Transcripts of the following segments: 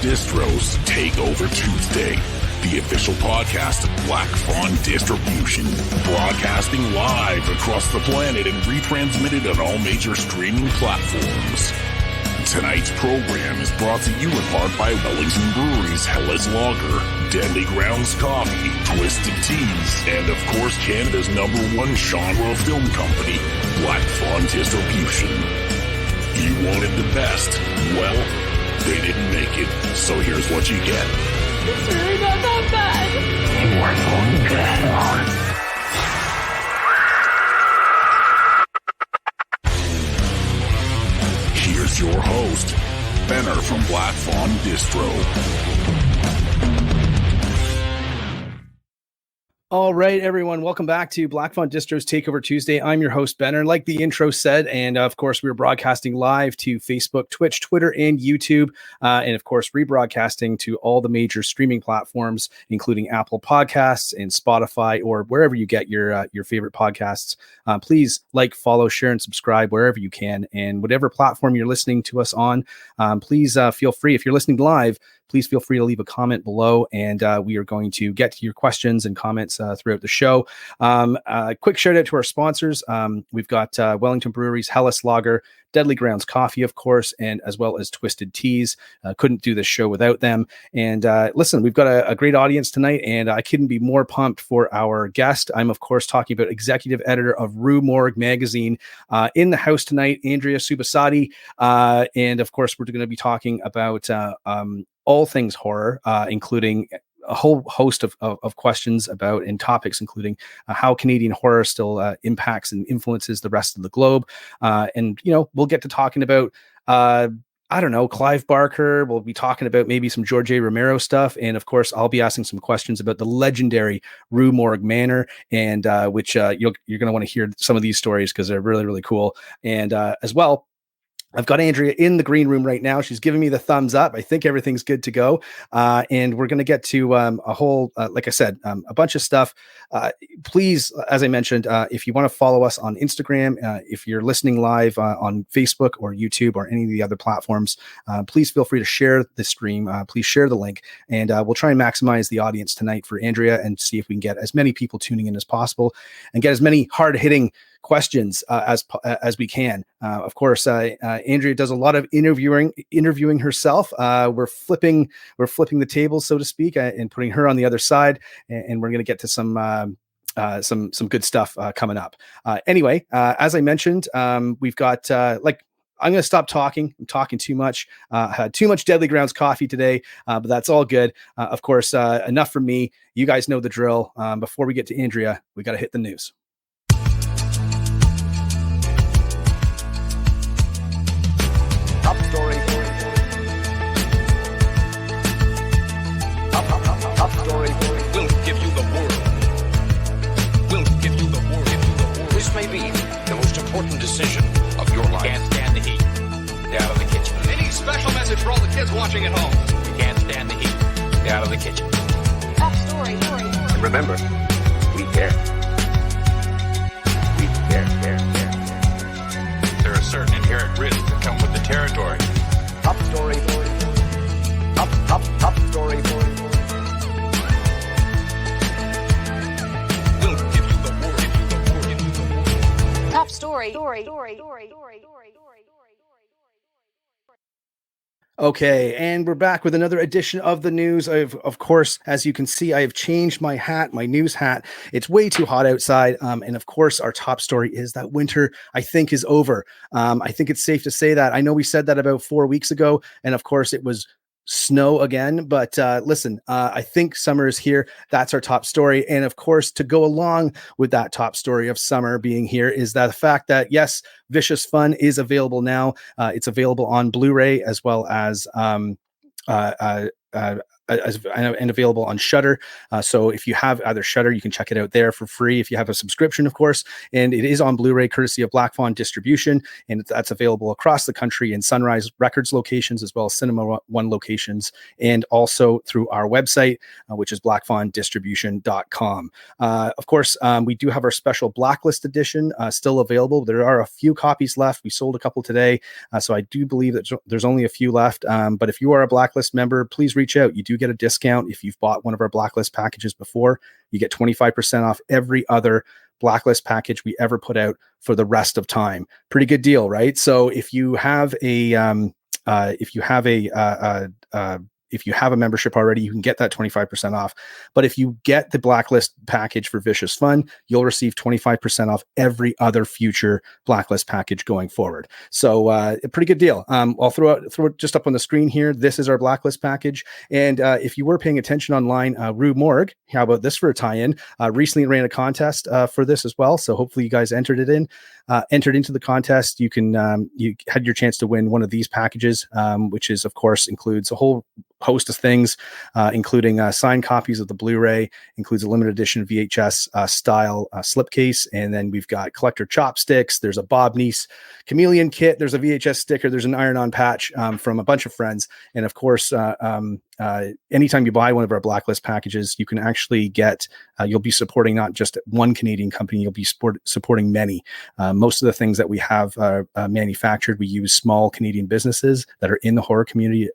Distro's Takeover Tuesday, the official podcast of Black Fawn Distribution, broadcasting live across the planet and retransmitted on all major streaming platforms. Tonight's program is brought to you in part by Wellington Brewery's Hellas Lager, Deadly Grounds Coffee, Twisted Teas, and of course Canada's #1 genre film company, Black Fawn Distribution. You wanted the best. Well, they didn't make it, so here's what you get. It's really not that bad. You are going to hell. Here's your host, Benner from Black Fawn Distro. All right, everyone. Welcome back to Black Fawn Distro's Takeover Tuesday. I'm your host, Benner. Like the intro said, and of course, we're broadcasting live to Facebook, Twitch, Twitter, and YouTube. And of course, rebroadcasting to all the major streaming platforms, including Apple Podcasts and Spotify, or wherever you get your favorite podcasts. Please like, follow, share, and subscribe wherever you can. And whatever platform you're listening to us on, please feel free. If you're listening live, please feel free to leave a comment below, and we are going to get to your questions and comments throughout the show. Quick shout out to our sponsors. We've got Wellington Brewery's Hellas Lager, Deadly Grounds Coffee, of course, and as well as Twisted Teas. Couldn't do this show without them. And listen, we've got a great audience tonight, and I couldn't be more pumped for our guest. I'm, of course, talking about executive editor of Rue Morgue Magazine. In the house tonight, Andrea Subissati. And of course, we're going to be talking about all things horror, including a whole host of questions about and topics, including how Canadian horror still impacts and influences the rest of the globe. And, you know, we'll get to talking about, I don't know, Clive Barker. We'll be talking about maybe some George A. Romero stuff. And of course, I'll be asking some questions about the legendary Rue Morgue Manor, and which you're going to want to hear some of these stories because they're really, really cool. And as well, I've got Andrea in the green room right now. She's giving me the thumbs up. I think everything's good to go. And we're going to get to a whole, like I said, a bunch of stuff. Please, as I mentioned, if you want to follow us on Instagram, if you're listening live on Facebook or YouTube or any of the other platforms, please feel free to share the stream. Please share the link, and we'll try and maximize the audience tonight for Andrea and see if we can get as many people tuning in as possible and get as many hard-hitting questions as we can. Of course, Andrea does a lot of interviewing herself. We're flipping the tables, so to speak, and putting her on the other side, and we're going to get to some good stuff coming up. Anyway, as I mentioned, we've got I'm going to stop talking. I'm talking too much. Had too much Deadly Grounds coffee today, but that's all good. Of course, enough from me. You guys know the drill. Before we get to Andrea, we got to hit the news. Top story. Top story. We'll give you the world. We'll give you the world. This may be the most important decision of your life. Can't stand the heat. Get out of the kitchen. Any special message for all the kids watching at home? You can't stand the heat. Get out of the kitchen. Top story. And remember, we care. We care. There are certain inherent risks that come with the territory. Top story. Top story. We'll give you the world. Top story. Okay, and we're back with another edition of the news. Of course, as you can see, I have changed my hat, my news hat. It's way too hot outside. And of course, our top story is that winter, I think, is over. I think it's safe to say that. I know we said that about 4 weeks ago, and of course, it was snow again. But listen, I think summer is here. That's our top story. And of course, to go along with that top story of summer being here is that the fact that, yes, Vicious Fun is available now. It's available on Blu-ray as well as and available on Shudder. So if you have either Shudder, you can check it out there for free if you have a subscription, of course. And it is on Blu-ray courtesy of Black Fawn Distribution, and that's available across the country in Sunrise Records locations as well as Cinema One locations, and also through our website, which is blackfawndistribution.com. Of course, we do have our special Blacklist edition still available. There are a few copies left. We sold a couple today, so I do believe that there's only a few left. But if you are a Blacklist member, please reach out. You do get a discount if you've bought one of our Blacklist packages before. You get 25% off every other Blacklist package we ever put out for the rest of time. Pretty good deal, right? So if you have a if you have a membership already, you can get that 25% off. But if you get the Blacklist package for Vicious Fun, you'll receive 25% off every other future Blacklist package going forward. So a pretty good deal. I'll throw it just up on the screen here. This is our Blacklist package. And if you were paying attention online, Rue Morgue, how about this for a tie-in? Recently ran a contest for this as well. So hopefully you guys entered into the contest. You can you had your chance to win one of these packages, which is, of course, includes a whole host of things, including signed copies of the Blu-ray, includes a limited edition VHS style slipcase, and then we've got collector chopsticks. There's a Bob Neese chameleon kit. There's a VHS sticker. There's an iron-on patch from a bunch of friends, and of course, anytime you buy one of our Blacklist packages, you can actually get. You'll be supporting not just one Canadian company. You'll be supporting many. Most of the things that we have manufactured, we use small Canadian businesses that are in the horror community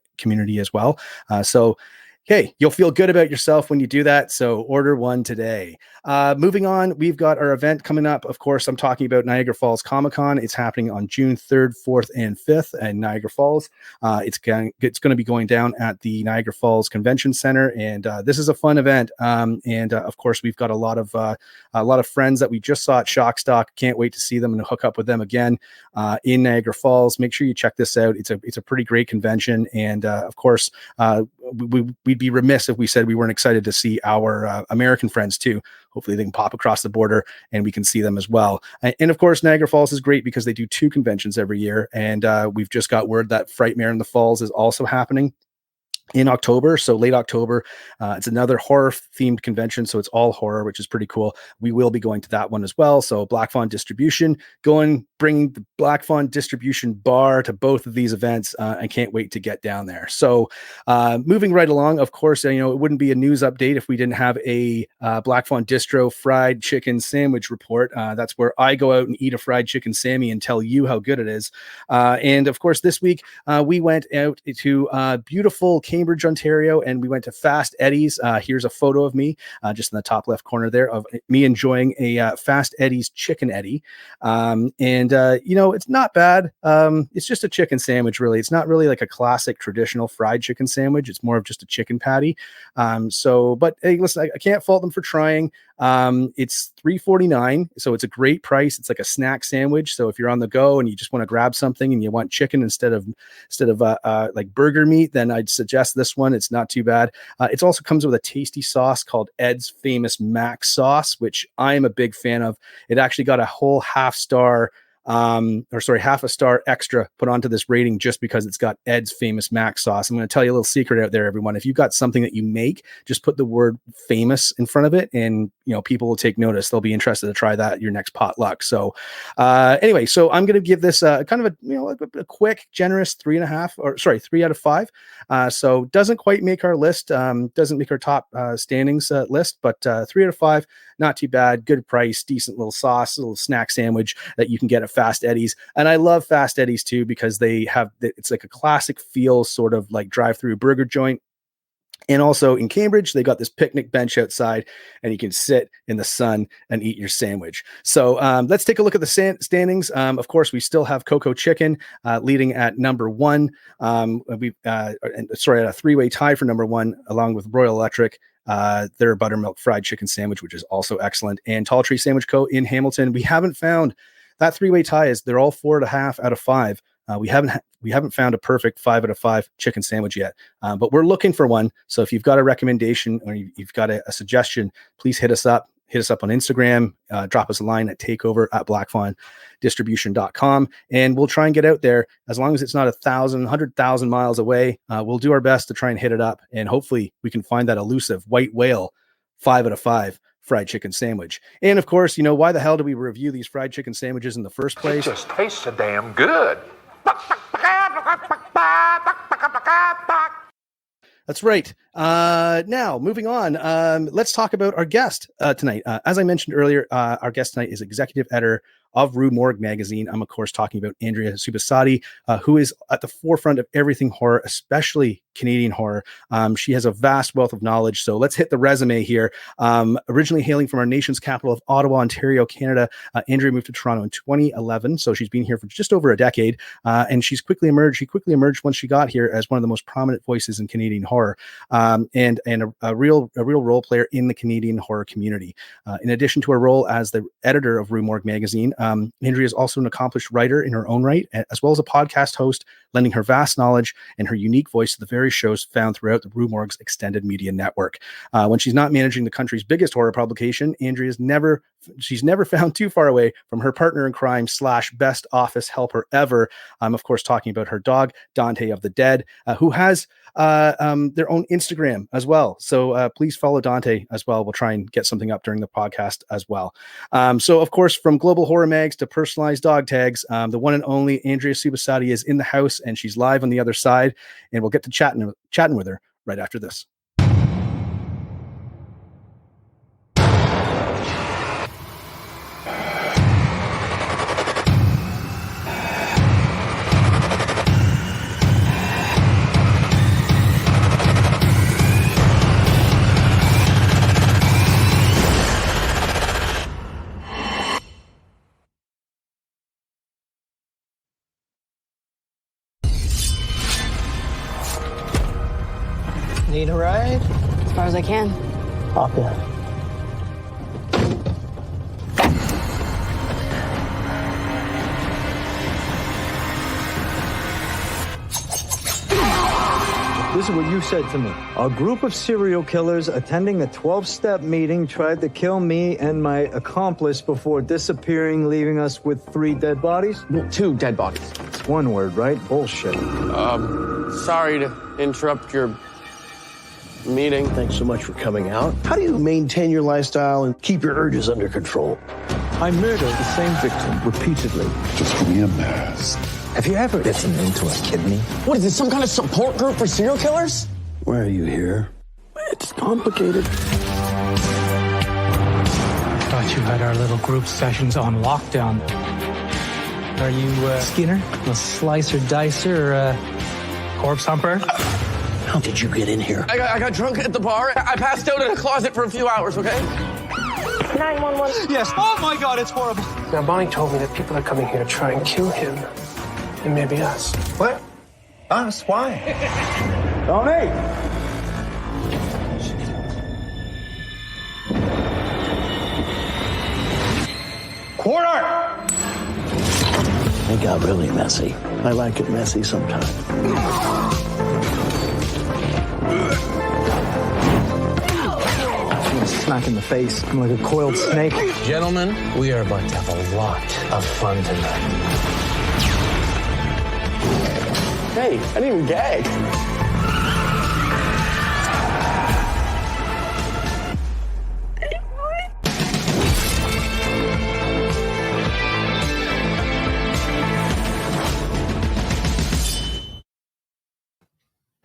as well. So hey, you'll feel good about yourself when you do that. So order one today. Moving on, we've got our event coming up. Of course, I'm talking about Niagara Falls Comic-Con. It's happening on June 3rd, 4th, and 5th in Niagara Falls. It's going to be going down at the Niagara Falls Convention Center, and this is a fun event. Of course, we've got a lot of friends that we just saw at Shockstock. Can't wait to see them and hook up with them again in Niagara Falls. Make sure you check this out. It's a pretty great convention, and of course, we'd be remiss if we said we weren't excited to see our American friends too. Hopefully they can pop across the border and we can see them as well. And of course, Niagara Falls is great because they do 2 conventions every year. And we've just got word that Frightmare in the Falls is also happening in October, so late October. It's another horror themed convention, so it's all horror, which is pretty cool. We will be going to that one as well. So Black Fawn Distribution, bringing the Black Fawn Distribution bar to both of these events. I can't wait to get down there. So moving right along, of course, it wouldn't be a news update if we didn't have a Black Fawn Distro fried chicken sandwich report. That's where I go out and eat a fried chicken Sammy and tell you how good it is. And of course, this week we went out to beautiful Cambridge, Ontario, and we went to Fast Eddie's. Here's a photo of me just in the top left corner there of me enjoying a Fast Eddie's Chicken Eddie. It's not bad. It's just a chicken sandwich, really. It's not really like a classic traditional fried chicken sandwich. It's more of just a chicken patty. But hey, listen, I can't fault them for trying. It's $3.49, so it's a great price. It's like a snack sandwich. So if you're on the go and you just want to grab something and you want chicken instead of like burger meat, then I'd suggest this one. It's not too bad. It also comes with a tasty sauce called Ed's Famous Mac Sauce, which I am a big fan of. It actually got a whole half a star extra put onto this rating just because it's got Ed's Famous Mac Sauce. I'm going to tell you a little secret out there, everyone. If you've got something that you make, just put the word famous in front of it, and people will take notice. They'll be interested to try that at your next potluck. So anyway, so I'm going to give this kind of a quick, generous 3 out of 5. So doesn't quite make our list, doesn't make our top standings list, but 3 out of 5, not too bad. Good price, decent little sauce, little snack sandwich that you can get at Fast Eddie's. And I love Fast Eddie's too, because it's like a classic feel, sort of like drive-through burger joint. And also in Cambridge, they got this picnic bench outside, and you can sit in the sun and eat your sandwich. So let's take a look at the standings. Of course, we still have Coco Chicken leading at number 1. At a 3-way tie for number 1, along with Royal Electric. Their buttermilk fried chicken sandwich, which is also excellent, and Tall Tree Sandwich Co. in Hamilton. We haven't found that 3-way tie. They're all 4.5 out of 5. We haven't found a perfect 5 out of 5 chicken sandwich yet, but we're looking for one. So if you've got a recommendation or you've got a suggestion, please hit us up. hit us up on Instagram, drop us a line at takeover@blackfawndistribution.com, and we'll try and get out there. As long as it's not 100,000 miles away, we'll do our best to try and hit it up, and hopefully we can find that elusive white whale 5 out of 5 fried chicken sandwich. And of course, why the hell do we review these fried chicken sandwiches in the first place? It just tastes so damn good. That's right. Now, moving on, let's talk about our guest tonight. As I mentioned earlier, our guest tonight is executive editor of Rue Morgue Magazine. I'm, of course, talking about Andrea Subissati, who is at the forefront of everything horror, especially Canadian horror. She has a vast wealth of knowledge. So let's hit the resume here. Originally hailing from our nation's capital of Ottawa, Ontario, Canada, Andrea moved to Toronto in 2011. So she's been here for just over a decade. And she quickly emerged once she got here as one of the most prominent voices in Canadian horror, and a real role player in the Canadian horror community. In addition to her role as the editor of Rue Morgue Magazine, Andrea is also an accomplished writer in her own right, as well as a podcast host, lending her vast knowledge and her unique voice to the various shows found throughout the Rue Morgue's extended media network. When she's not managing the country's biggest horror publication, Andrea's never found too far away from her partner in crime / best office helper ever. I'm, of course, talking about her dog, Dante of the Dead, who has their own Instagram as well. So please follow Dante as well. We'll try and get something up during the podcast as well. So, of course, from global horror mags to personalized dog tags, the one and only Andrea Subissati is in the house, and she's live on the other side. And we'll get to chatting with her right after this. Need a ride? As far as I can. Hop in. This is what you said to me. A group of serial killers attending a 12-step meeting tried to kill me and my accomplice before disappearing, leaving us with 3 dead bodies? No, 2 dead bodies. It's one word, right? Bullshit. Sorry to interrupt your meeting. Thanks so much for coming out. How do you maintain your lifestyle and keep your urges under control? I murdered the same victim repeatedly. Just give me a mask. Have you ever bitten into a kidney? What is this, some kind of support group for serial killers? Why are you here? It's complicated. Thought you had our little group sessions on lockdown. Are you Skinner? A slicer dicer or corpse humper? How did you get in here? I got drunk at the bar. I passed out in a closet for a few hours, okay? 911. Yes. Oh my God, it's horrible. Now, Bonnie told me that people are coming here to try and kill him. And maybe us. What? Us? Why? Tony! Quarter! It got really messy. I like it messy sometimes. Smack in the face. I'm like a coiled snake. Gentlemen, we are about to have a lot of fun tonight. Hey, I didn't even gag.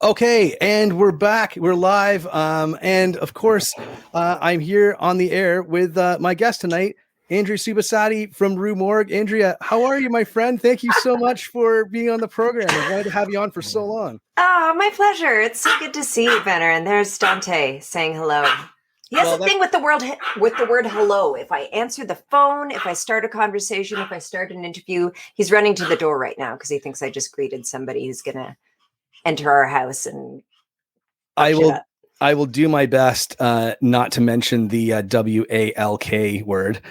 Okay, and we're back. We're live. And of course, I'm here on the air with my guest tonight, Andrea Subissati from Rue Morgue. Andrea, how are you, my friend? Thank you so much for being on the program. I'm glad to have you on for so long. Oh, my pleasure. It's so good to see you, Benner. And there's Dante saying hello. He has a thing with the word hello. If I answer the phone, if I start a conversation, if I start an interview, he's running to the door right now because he thinks I just greeted somebody who's going to enter our house. And I will do my best not to mention the WALK word,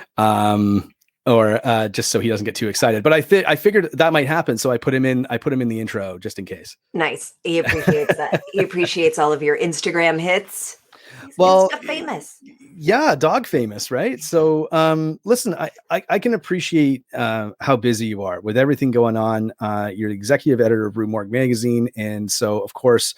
or just so he doesn't get too excited. But I figured that might happen, so I put him in the intro just in case. Nice. He appreciates that. He appreciates all of your Instagram hits. Well, stuff famous. Yeah, dog famous, right? So, listen, I can appreciate how busy you are with everything going on. You're the executive editor of Rue Morgue Magazine, and so of course,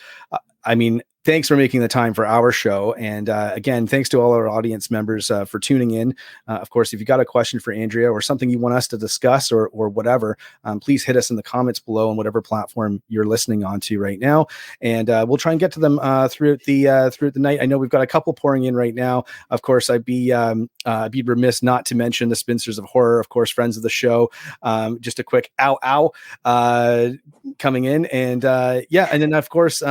I mean, thanks for making the time for our show. And again, thanks to all our audience members for tuning in. Of course, if you got a question for Andrea or something you want us to discuss or whatever, please hit us in the comments below on whatever platform you're listening onto right now. And we'll try and get to them throughout the night. I know we've got a couple pouring in right now. Of course, I'd be remiss not to mention the Spinsters of Horror, of course, friends of the show. Just a quick ow coming in. And and then of course,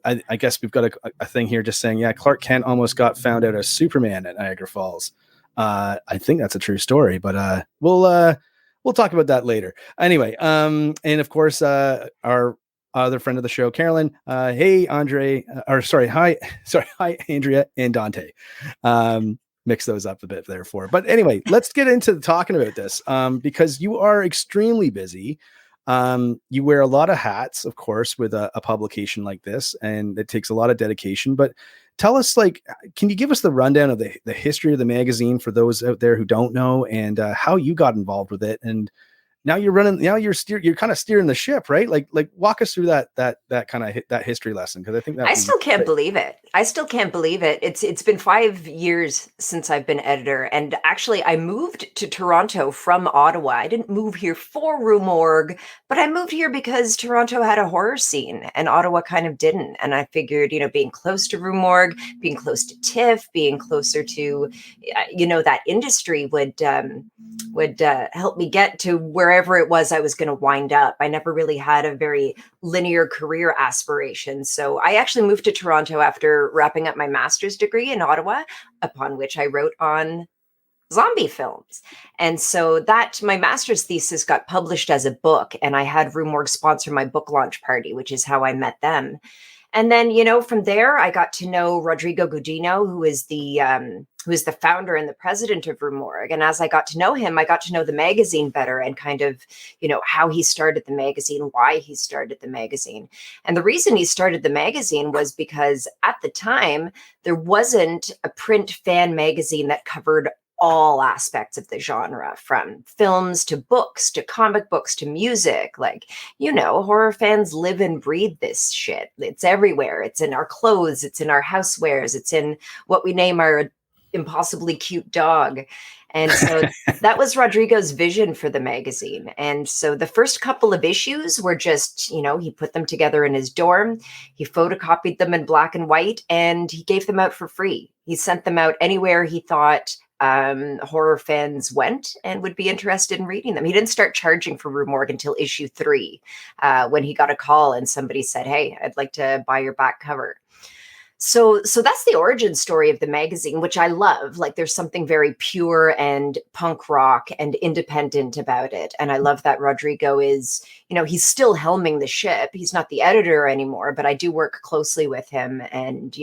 I guess we've got a thing here just saying, Clark Kent almost got found out as Superman at Niagara Falls. I think that's a true story, but we'll talk about that later. Anyway, and of course, our other friend of the show, Carolyn. Hi, Andrea and Dante. Mix those up a bit therefore. But anyway, let's get into talking about this because you are extremely busy. You wear a lot of hats, of course, with a publication like this, and it takes a lot of dedication. But tell us, can you give us the rundown of the history of the magazine for those out there who don't know, and how you got involved with it? And now you're kind of steering the ship, right? Like walk us through that kind of that history lesson, because I think that I still can't believe it. It's been 5 years since I've been editor, and actually I moved to Toronto from Ottawa. I didn't move here for Rue Morgue, but I moved here because Toronto had a horror scene and Ottawa kind of didn't. And I figured, being close to Rue Morgue, being close to TIFF, being closer to, that industry would help me get to wherever it was I was going to wind up. I never really had a very linear career aspiration. So I actually moved to Toronto after wrapping up my master's degree in Ottawa, upon which I wrote on zombie films. And so my master's thesis got published as a book, and I had Rue Morgue sponsor my book launch party, which is how I met them. And then, from there, I got to know Rodrigo Gudino, who is the founder and the president of Rue Morgue. And as I got to know him, I got to know the magazine better and kind of, how he started the magazine, why he started the magazine. And the reason he started the magazine was because at the time, there wasn't a print fan magazine that covered all aspects of the genre, from films to books to comic books to music. Horror fans live and breathe this shit. It's everywhere. It's in our clothes. It's in our housewares. It's in what we name our impossibly cute dog. And so that was Rodrigo's vision for the magazine. And so the first couple of issues were just, he put them together in his dorm. He photocopied them in black and white, and he gave them out for free. He sent them out anywhere he thought horror fans went and would be interested in reading them. He didn't start charging for Rue Morgue until issue 3, when he got a call and somebody said, "Hey, I'd like to buy your back cover." So that's the origin story of the magazine, which I love. There's something very pure and punk rock and independent about it. And I love that Rodrigo is, he's still helming the ship. He's not the editor anymore, but I do work closely with him. And,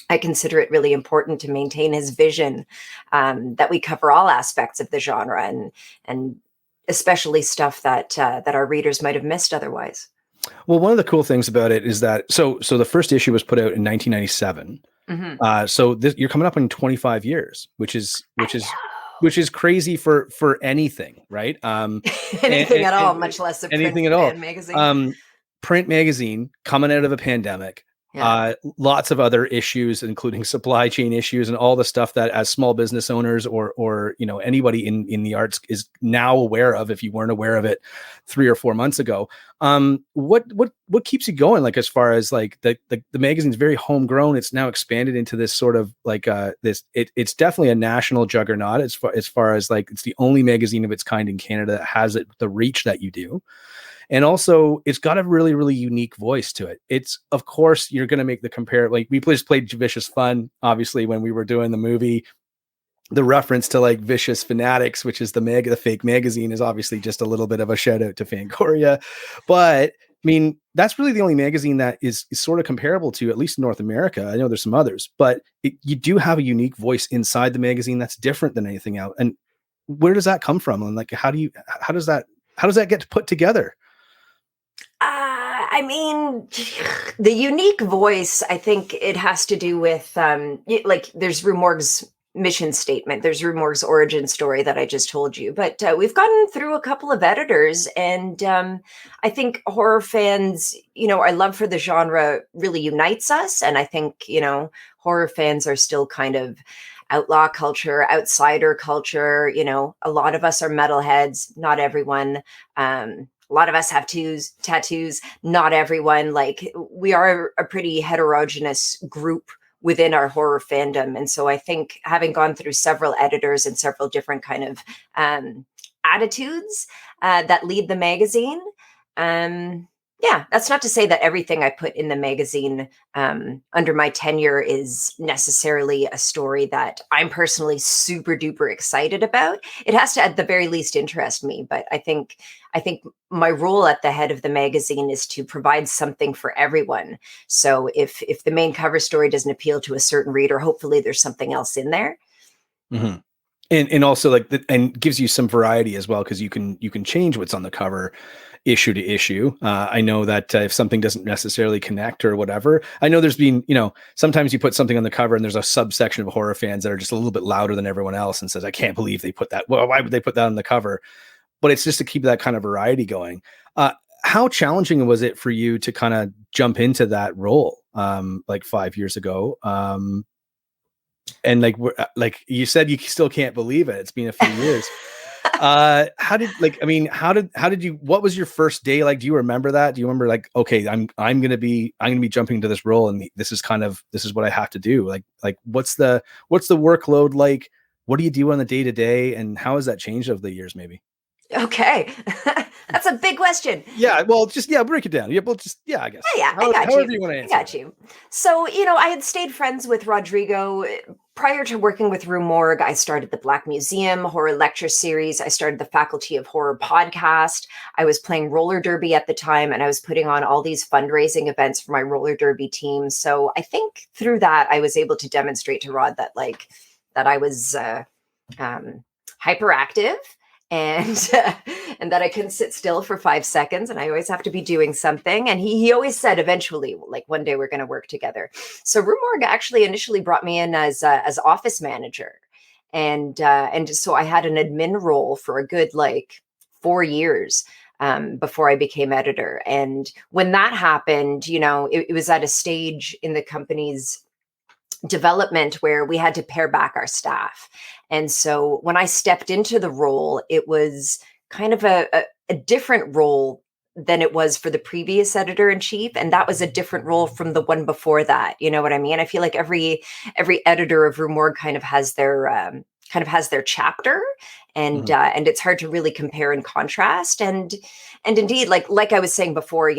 I consider it really important to maintain his vision, that we cover all aspects of the genre and especially stuff that our readers might have missed otherwise. Well, one of the cool things about it is that so the first issue was put out in 1997. Mm-hmm. So you're coming up in 25 years, which is crazy for anything, right? Anything at all, much less a print magazine. Print magazine coming out of a pandemic. Yeah. Lots of other issues, including supply chain issues and all the stuff that as small business owners or anybody in the arts is now aware of, if you weren't aware of it 3 or 4 months ago. What keeps you going? As far as the magazine's very homegrown. It's now expanded into this sort of it's definitely a national juggernaut as far as it's the only magazine of its kind in Canada that has the reach that you do. And also, it's got a really, really unique voice to it. It's, of course, you're going to make the compare. We just played Vicious Fun, obviously, when we were doing the movie. The reference to Vicious Fanatics, which is the fake magazine, is obviously just a little bit of a shout out to Fangoria. But I mean, that's really the only magazine that is sort of comparable to, at least in North America. I know there's some others, but you do have a unique voice inside the magazine that's different than anything else. And where does that come from? And how does that get put together? I mean, the unique voice, I think it has to do with, like, there's Rue Morgue's mission statement. There's Rue Morgue's origin story that I just told you. But we've gotten through a couple of editors. And I think horror fans, our love for the genre really unites us. And I think, horror fans are still kind of outlaw culture, outsider culture. A lot of us are metalheads, not everyone. A lot of us have tattoos, not everyone. Like, we are a pretty heterogeneous group within our horror fandom. And so I think having gone through several editors and several different kind of attitudes that lead the magazine, that's not to say that everything I put in the magazine under my tenure is necessarily a story that I'm personally super duper excited about. It has to, at the very least, interest me. But I think my role at the head of the magazine is to provide something for everyone. So if the main cover story doesn't appeal to a certain reader, hopefully there's something else in there. Mm-hmm. And also and gives you some variety as well, because you can change what's on the cover issue to issue. I know that if something doesn't necessarily connect or whatever, I know there's been, sometimes you put something on the cover and there's a subsection of horror fans that are just a little bit louder than everyone else and says, I can't believe they put that. Well, why would they put that on the cover? But it's just to keep that kind of variety going. How challenging was it for you to kind of jump into that role like 5 years ago? And like you said, you still can't believe it. It's been a few years. How did you, what was your first day like? Do you remember that? Do you remember like, okay, I'm going to be jumping into this role and this is what I have to do. Like what's the workload like? What do you do on the day to day? And how has that changed over the years maybe? Okay. That's a big question. Yeah. Well, break it down. I guess. Yeah, I got however you want to answer. I got you. So, I had stayed friends with Rodrigo. Prior to working with Rue Morgue, I started the Black Museum horror lecture series. I started the Faculty of Horror podcast. I was playing roller derby at the time, and I was putting on all these fundraising events for my roller derby team. So I think through that, I was able to demonstrate to Rod that I was hyperactive. And that I couldn't sit still for 5 seconds, and I always have to be doing something. And he always said, eventually, like one day we're going to work together. So Rue Morgue actually initially brought me in as office manager, and so I had an admin role for a good 4 years before I became editor. And when that happened, it was at a stage in the company's development where we had to pare back our staff. And so when I stepped into the role, it was kind of a different role than it was for the previous editor-in-chief. And that was a different role from the one before that. You know what I mean? I feel like every editor of Rue Morgue kind of has their chapter, and and it's hard to really compare and contrast. And indeed, like I was saying before,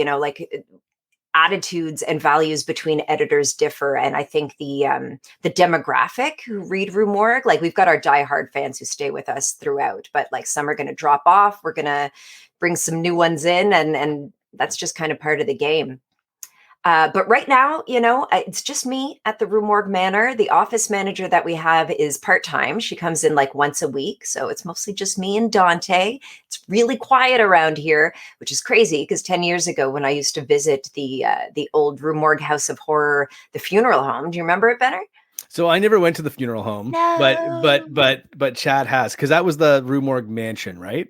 attitudes and values between editors differ. And I think the demographic who read Rue Morgue, we've got our diehard fans who stay with us throughout, but some are going to drop off. We're going to bring some new ones in, and that's just kind of part of the game. But right now, it's just me at the Rue Morgue Manor. The office manager that we have is part-time. She comes in once a week. So it's mostly just me and Dante. It's really quiet around here, which is crazy because 10 years ago when I used to visit the old Rue Morgue House of Horror, the funeral home. Do you remember it, Benner? So I never went to the funeral home, but Chad has, because that was the Rue Morgue Mansion, right?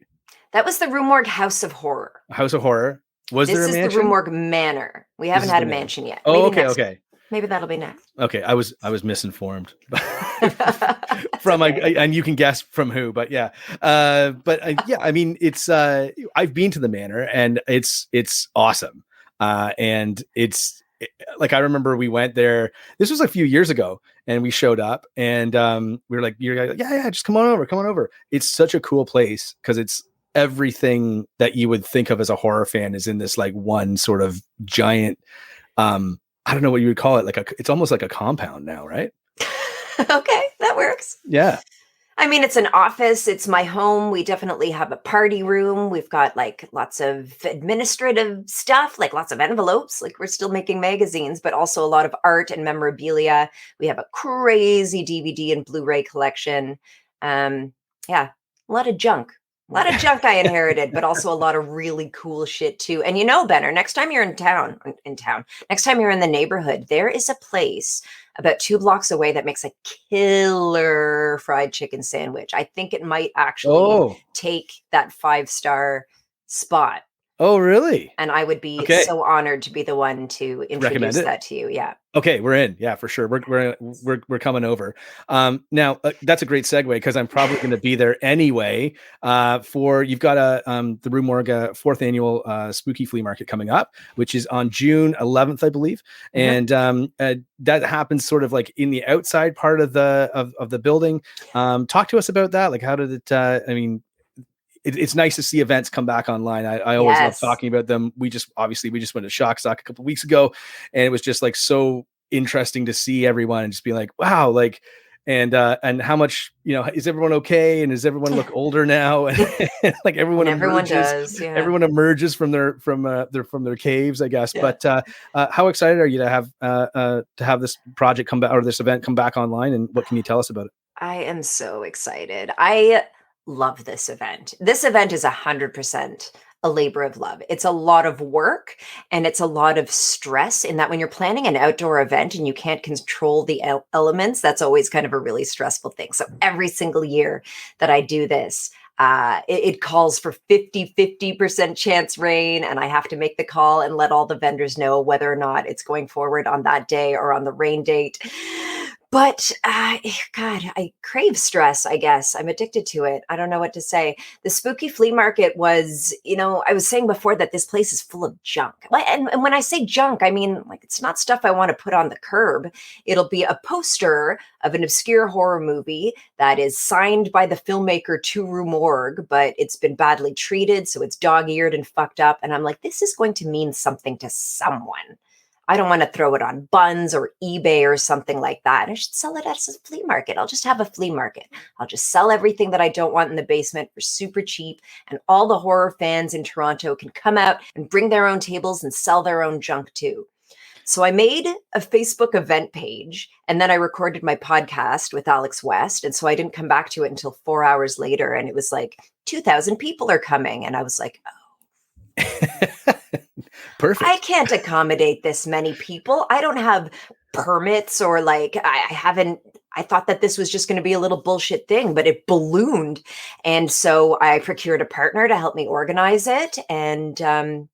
That was the Rue Morgue House of Horror. House of Horror. This is the Rue Morgue Manor. We haven't had a mansion yet. Oh, okay. Maybe that'll be next. Okay, I was misinformed from and you can guess from who, but yeah. I mean, it's I've been to the manor and it's awesome. And it's I remember we went there. This was a few years ago, and we showed up, and we were like, "You're yeah, just come on over." It's such a cool place because it's everything that you would think of as a horror fan is in this one sort of giant, I don't know what you would call it. It's almost like a compound now, right? Okay, that works. Yeah. I mean, it's an office. It's my home. We definitely have a party room. We've got lots of administrative stuff, lots of envelopes. We're still making magazines, but also a lot of art and memorabilia. We have a crazy DVD and Blu-ray collection. Yeah, a lot of junk. A lot of junk I inherited, but also a lot of really cool shit too. And Benner, next time you're next time you're in the neighborhood, there is a place about 2 blocks away that makes a killer fried chicken sandwich. I think it might actually take that 5-star spot. Oh, really? And I would be so honored to be the one to introduce that to you. Yeah. Okay, we're in. Yeah, for sure. We're coming over. Now that's a great segue because I'm probably going to be there anyway. For you've got the Rue Morgue 4th annual Spooky Flea Market coming up, which is on June 11th, I believe, and that happens sort of like in the outside part of the building. Talk to us about that. Like, how did it? I mean. It's nice to see events come back online. I always love talking about them. We just went to Shock Stock a couple of weeks ago, and it was just like so interesting to see everyone and just be like, wow, like, and how much, is everyone okay? And does everyone look older now? And like everyone does. Yeah. Everyone emerges from their caves, I guess. Yeah. But how excited are you to have this project come back, or this event come back online? And what can you tell us about it? I am so excited. I love this event. This event is 100% a labor of love. It's a lot of work and it's a lot of stress in that when you're planning an outdoor event and you can't control the elements, that's always kind of a really stressful thing. So every single year that I do this, it calls for 50% chance rain, and I have to make the call and let all the vendors know whether or not it's going forward on that day or on the rain date. But God, I crave stress, I guess. I'm addicted to it. I don't know what to say. The Spooky Flea Market was, I was saying before that this place is full of junk. And when I say junk, I mean, like, it's not stuff I want to put on the curb. It'll be a poster of an obscure horror movie that is signed by the filmmaker to Rue Morgue, but it's been badly treated, so it's dog-eared and fucked up. And I'm like, this is going to mean something to someone. I don't want to throw it on Buns or eBay or something like that. I should sell it as a flea market. I'll just have a flea market. I'll just sell everything that I don't want in the basement for super cheap. And all the horror fans in Toronto can come out and bring their own tables and sell their own junk too. So I made a Facebook event page, and then I recorded my podcast with Alex West. And so I didn't come back to it until 4 hours later. And it was like, 2,000 people are coming. And I was like, oh. Perfect. I can't accommodate this many people. I don't have permits or I thought that this was just going to be a little bullshit thing, but it ballooned. And so I procured a partner to help me organize it. And in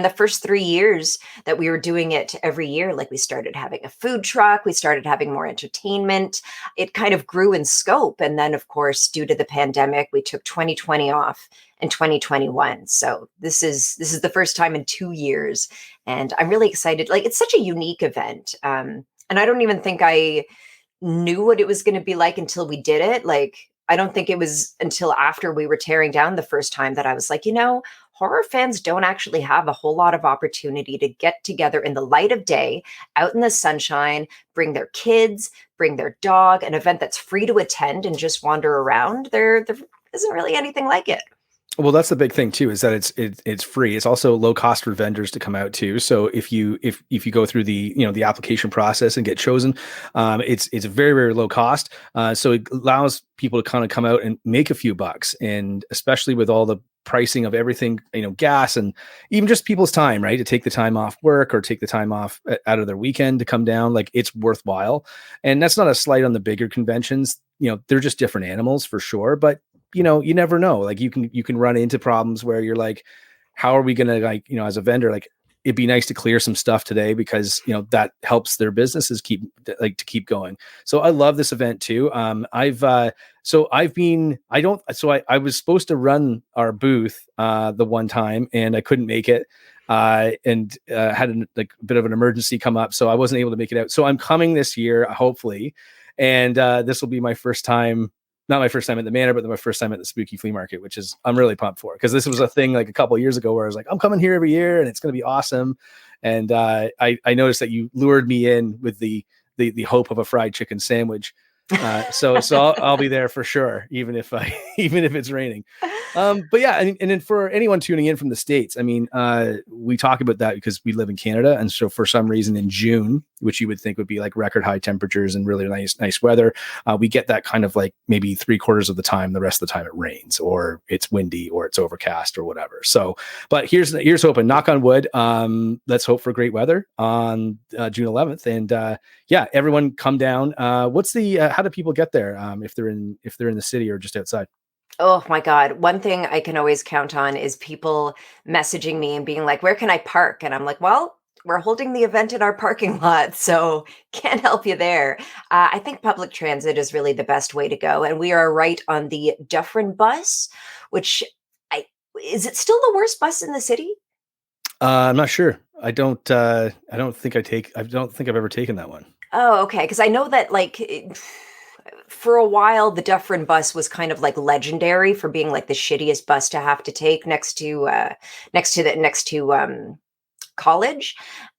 the first 3 years that we were doing it every year, we started having a food truck, we started having more entertainment. It kind of grew in scope. And then, of course, due to the pandemic, we took 2020 off and 2021. So this is the first time in 2 years. And I'm really excited. It's such a unique event. And I don't even think I knew what it was going to be like until we did it. I don't think it was until after we were tearing down the first time that I was like, horror fans don't actually have a whole lot of opportunity to get together in the light of day, out in the sunshine, bring their kids, bring their dog, an event that's free to attend and just wander around. There isn't really anything like it. Well, that's the big thing too, is that it's free. It's also low cost for vendors to come out too. So if you go through the application process and get chosen, it's very, very low cost. So it allows people to kind of come out and make a few bucks, and especially with all the pricing of everything, gas, and even just people's time, right? To take the time off work or take the time off out of their weekend to come down, it's worthwhile. And that's not a slight on the bigger conventions. They're just different animals for sure, but you never know. You can run into problems where you're like, how are we going to as a vendor, it'd be nice to clear some stuff today because, that helps their businesses keep going. So I love this event too. I was supposed to run our booth the one time and I couldn't make it. And had a bit of an emergency come up, so I wasn't able to make it out. So I'm coming this year, hopefully. And this will be my first time. Not my first time at the Manor, but my first time at the Spooky Flea Market, which is I'm really pumped for, because this was a thing a couple of years ago where I was like, I'm coming here every year and it's going to be awesome. And I noticed that you lured me in with the hope of a fried chicken sandwich. So I'll be there for sure, even if it's raining. But yeah, and then for anyone tuning in from the States, I mean, we talk about that because we live in Canada. And so for some reason in June, which you would think would be like record high temperatures and really nice weather, we get that kind of like maybe 3/4 of the time. The rest of the time it rains or it's windy or it's overcast or whatever. So, but here's hoping, knock on wood. Let's hope for great weather on June 11th. And yeah, everyone come down. What's the how do people get there if they're in the city or just outside? Oh my God. One thing I can always count on is people messaging me and being like, where can I park? And I'm like, well, we're holding the event in our parking lot, so can't help you there. I think public transit is really the best way to go. And we are right on the Dufferin bus, which is it still the worst bus in the city? I'm not sure. I don't think I've ever taken that one. Oh, okay. Because I know that for a while, the Dufferin bus was kind of like legendary for being like the shittiest bus to have to take next to College.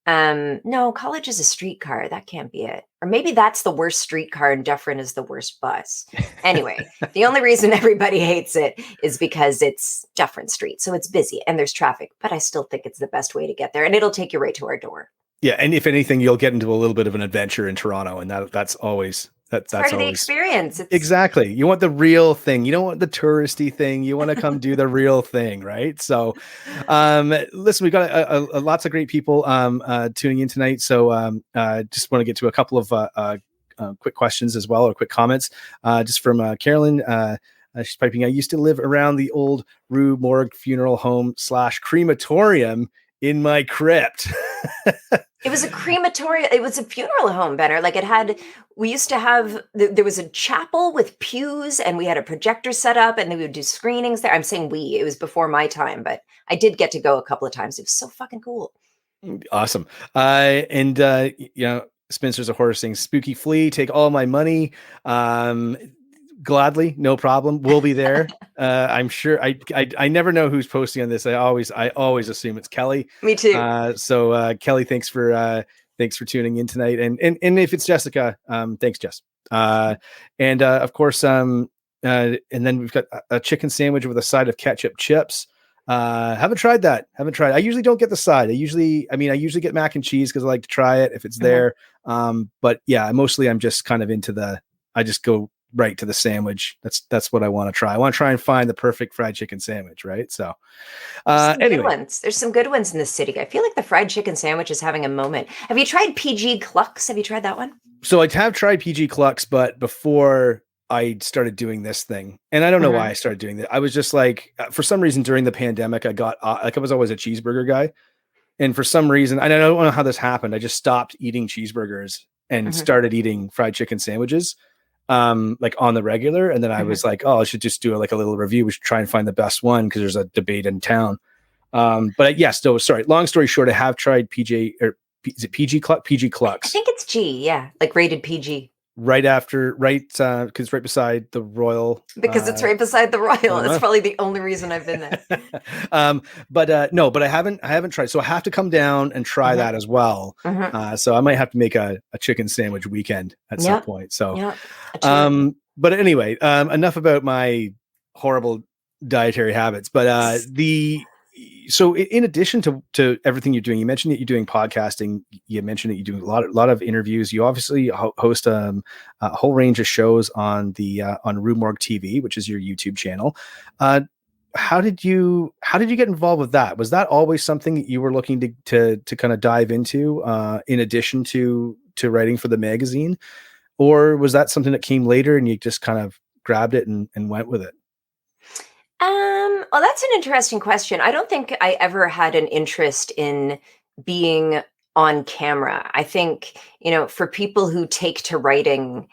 No, College is a streetcar. That can't be it. Or maybe that's the worst streetcar and Dufferin is the worst bus. Anyway, the only reason everybody hates it is because it's Dufferin Street. So it's busy and there's traffic, but I still think it's the best way to get there. And it'll take you right to our door. Yeah. And if anything, you'll get into a little bit of an adventure in Toronto. And that's always... That's part of the experience. Exactly. You want the real thing. You don't want the touristy thing. You want to come do the real thing, right? So, listen, we got lots of great people tuning in tonight. So, just want to get to a couple of quick questions as well, or quick comments. Just from Carolyn. She's piping. I used to live around the old Rue Morgue funeral home / crematorium in my crypt. It was a crematorium. It was a funeral home, Benner. Like we used to have, there was a chapel with pews and we had a projector set up and then we would do screenings there. I'm saying it was before my time, but I did get to go a couple of times. It was so fucking cool. Awesome. Spencer's a horror saying, Spooky Flea, take all my money. Gladly, no problem. We'll be there. I'm sure. I never know who's posting on this. I always assume it's Kelly. Me too. So Kelly, thanks for tuning in tonight. And if it's Jessica, thanks, Jess. And of course, and then we've got a chicken sandwich with a side of ketchup chips. Haven't tried that. I usually don't get the side. I usually get mac and cheese because I like to try it if it's there. But yeah, mostly I'm just kind of I just go right to the sandwich. That's what I want to try. I want to try and find the perfect fried chicken sandwich, right? So anyway, there's some good ones in the city. I feel like the fried chicken sandwich is having a moment. Have you tried PG Clucks? Have you tried that one? So I have tried PG Clucks, but before I started doing this thing, and I don't know why I started doing that. I was just like, for some reason during the pandemic, I was always a cheeseburger guy. And for some reason, I don't know how this happened. I just stopped eating cheeseburgers and started eating fried chicken sandwiches. Like on the regular, and then I was like, I should just do a little review. We should try and find the best one because there's a debate in town. But yes, sorry. Long story short, I have tried is it PG Clucks? I think it's G, yeah, like rated PG. Because it's right beside the Royal. Because it's right beside the Royal. That's probably the only reason I've been there. But I haven't tried. So I have to come down and try that as well. So I might have to make a chicken sandwich weekend at some point. So, but anyway, enough about my horrible dietary habits. But so in addition to everything you're doing, you mentioned that you're doing podcasting. You mentioned that you do a lot of interviews. You obviously host a whole range of shows on on Rue Morgue TV, which is your YouTube channel. How did you get involved with that? Was that always something that you were looking to kind of dive into in addition to writing for the magazine, or was that something that came later and you just kind of grabbed it and went with it? Well, that's an interesting question. I don't think I ever had an interest in being on camera. I think, for people who take to writing,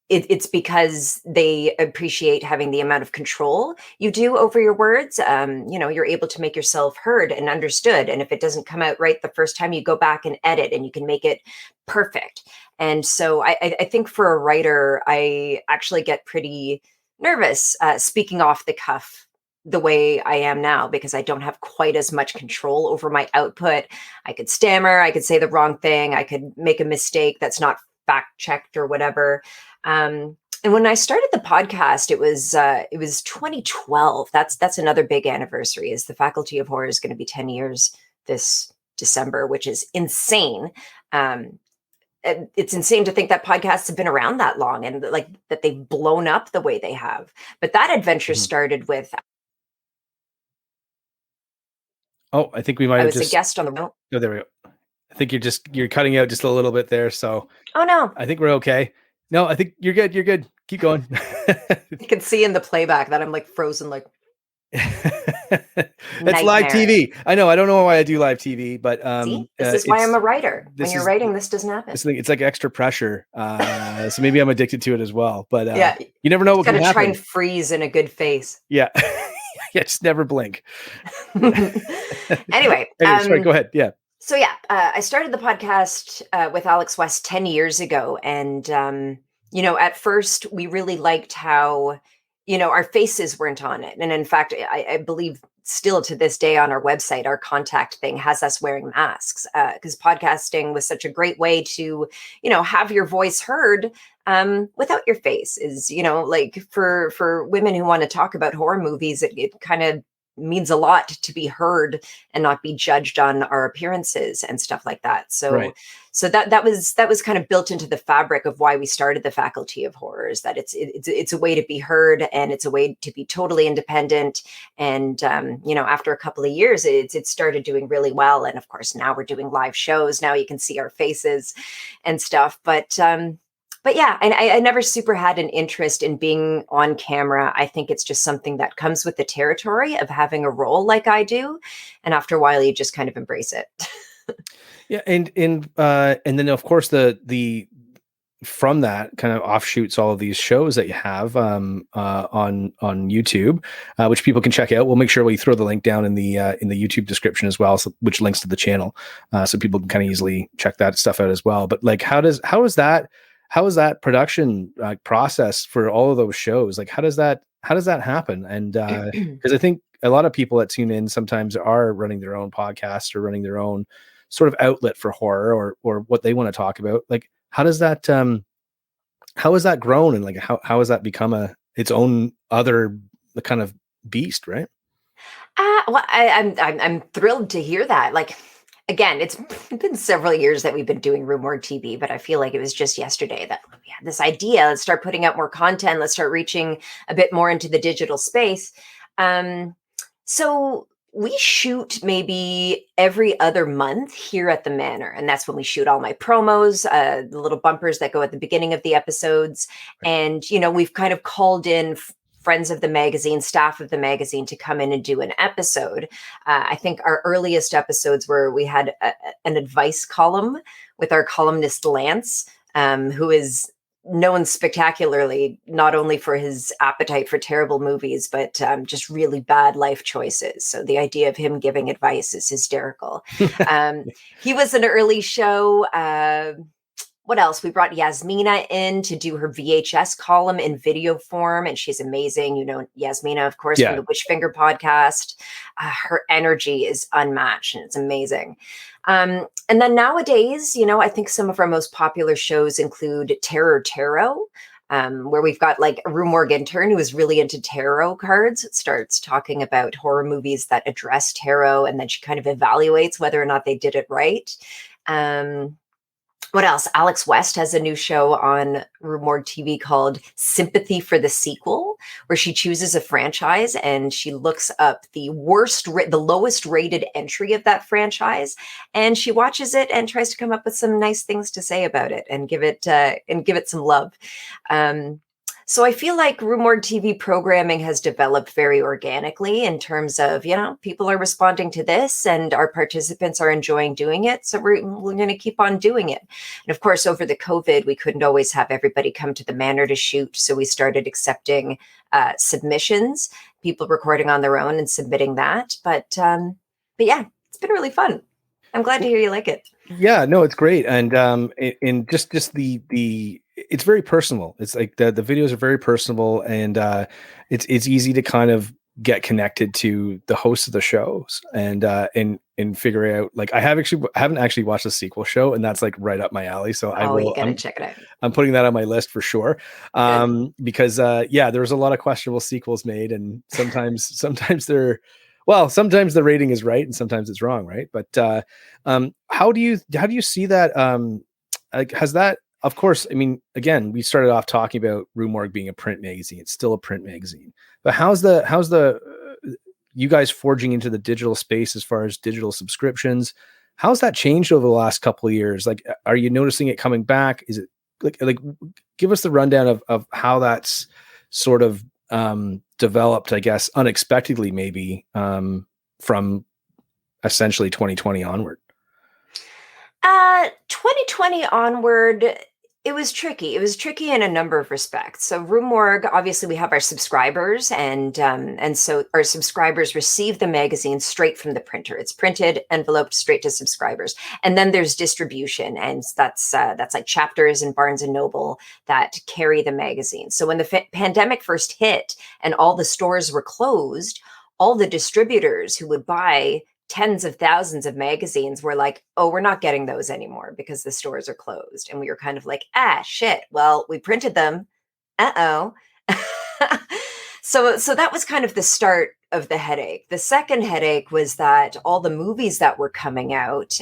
it's because they appreciate having the amount of control you do over your words. You're able to make yourself heard and understood. And if it doesn't come out right the first time, you go back and edit and you can make it perfect. And so I think for a writer, I actually get pretty nervous speaking off the cuff the way I am now, because I don't have quite as much control over my output. I could stammer, I could say the wrong thing, I could make a mistake that's not fact checked or whatever. And when I started the podcast, it was 2012. That's another big anniversary. Is the Faculty of Horror is going to be 10 years this December, which is insane. It's insane to think that podcasts have been around that long and like that they've blown up the way they have. But that adventure started with. Oh, I think we might I have was just a guest on the. Oh, there we go. I think you're cutting out just a little bit there. So. Oh no. I think we're okay. No, I think you're good. You're good. Keep going. You can see in the playback that I'm like frozen, like. That's live TV. I know. I don't know why I do live TV, but see? This is why I'm a writer. When you're writing, this doesn't happen. It's like extra pressure. So maybe I'm addicted to it as well. But yeah, you never know what can happen. Gotta try and freeze in a good face. Yeah. Yeah, just never blink. Anyway, sorry, go ahead. Yeah. So yeah, I started the podcast with Alex West 10 years ago. And, at first we really liked how, our faces weren't on it. And in fact, I believe still to this day on our website, our contact thing has us wearing masks because podcasting was such a great way to, have your voice heard without your face is, like for women who want to talk about horror movies, it kind of means a lot to be heard and not be judged on our appearances and stuff like that. So, right. So that was kind of built into the fabric of why we started the Faculty of Horrors, that it's a way to be heard and it's a way to be totally independent. And, after a couple of years, it started doing really well. And of course, now we're doing live shows. Now you can see our faces and stuff. But yeah, and I never super had an interest in being on camera. I think it's just something that comes with the territory of having a role like I do. And after a while, you just kind of embrace it. Yeah. And then of course the from that kind of offshoots all of these shows that you have on YouTube, which people can check out. We'll make sure we throw the link down in the YouTube description as well, which links to the channel, so people can kind of easily check that stuff out as well. But like, how is that production process for all of those shows? Like, how does that happen? And because I think a lot of people that tune in sometimes are running their own podcast or running their own sort of outlet for horror or what they want to talk about. Like, how does that how has that grown, and like how has that become its own other kind of beast, right? Well, I'm thrilled to hear that. Like, again, it's been several years that we've been doing Rue Morgue TV, but I feel like it was just yesterday that we had this idea. Let's start putting out more content. Let's start reaching a bit more into the digital space. So we shoot maybe every other month here at the Manor. And that's when we shoot all my promos, the little bumpers that go at the beginning of the episodes. And, we've kind of called in friends of the magazine, staff of the magazine to come in and do an episode. I think our earliest episodes were we had an advice column with our columnist Lance, who is known spectacularly, not only for his appetite for terrible movies, but just really bad life choices. So the idea of him giving advice is hysterical. He was an early show. What else? We brought Yasmina in to do her VHS column in video form, and she's amazing. Yasmina, of course, from the Witchfinger podcast. Her energy is unmatched, and it's amazing. And then nowadays, I think some of our most popular shows include Terror Tarot, where we've got like a Rue Morgue intern who is really into tarot cards. It starts talking about horror movies that address tarot, and then she kind of evaluates whether or not they did it right. What else? Alex West has a new show on Rue Morgue TV called Sympathy for the Sequel, where she chooses a franchise and she looks up the lowest rated entry of that franchise, and she watches it and tries to come up with some nice things to say about it and give it some love. So I feel like Rue Morgue TV programming has developed very organically in terms of, people are responding to this and our participants are enjoying doing it. So we're going to keep on doing it. And of course, over the COVID, we couldn't always have everybody come to the Manor to shoot. So we started accepting submissions, people recording on their own and submitting that. But yeah, it's been really fun. I'm glad to hear you like it. Yeah, no, it's great. And in just the it's very personal. It's like the videos are very personal, and it's easy to kind of get connected to the hosts of the shows and figure out, like, I haven't actually watched the sequel show, and that's like right up my alley. So you gotta check it out. I'm putting that on my list for sure. Because there's a lot of questionable sequels made, and sometimes the rating is right and sometimes it's wrong, right? But how do you see that? Like, has that, of course, I mean, again, we started off talking about Rue Morgue being a print magazine. It's still a print magazine, but how's the you guys forging into the digital space as far as digital subscriptions? How's that changed over the last couple of years? Like, are you noticing it coming back? Is it like give us the rundown of how that's sort of developed, I guess, unexpectedly, maybe, from essentially 2020 onward. 2020 onward, it was tricky. It was tricky in a number of respects. So Rue Morgue, obviously we have our subscribers, and so our subscribers receive the magazine straight from the printer. It's printed, enveloped straight to subscribers. And then there's distribution, and that's like Chapters and Barnes and Noble that carry the magazine. So when the pandemic first hit and all the stores were closed, all the distributors who would buy tens of thousands of magazines were like, oh, we're not getting those anymore because the stores are closed. And we were kind of like, shit, well, we printed them. So that was kind of the start of the headache. The second headache was that all the movies that were coming out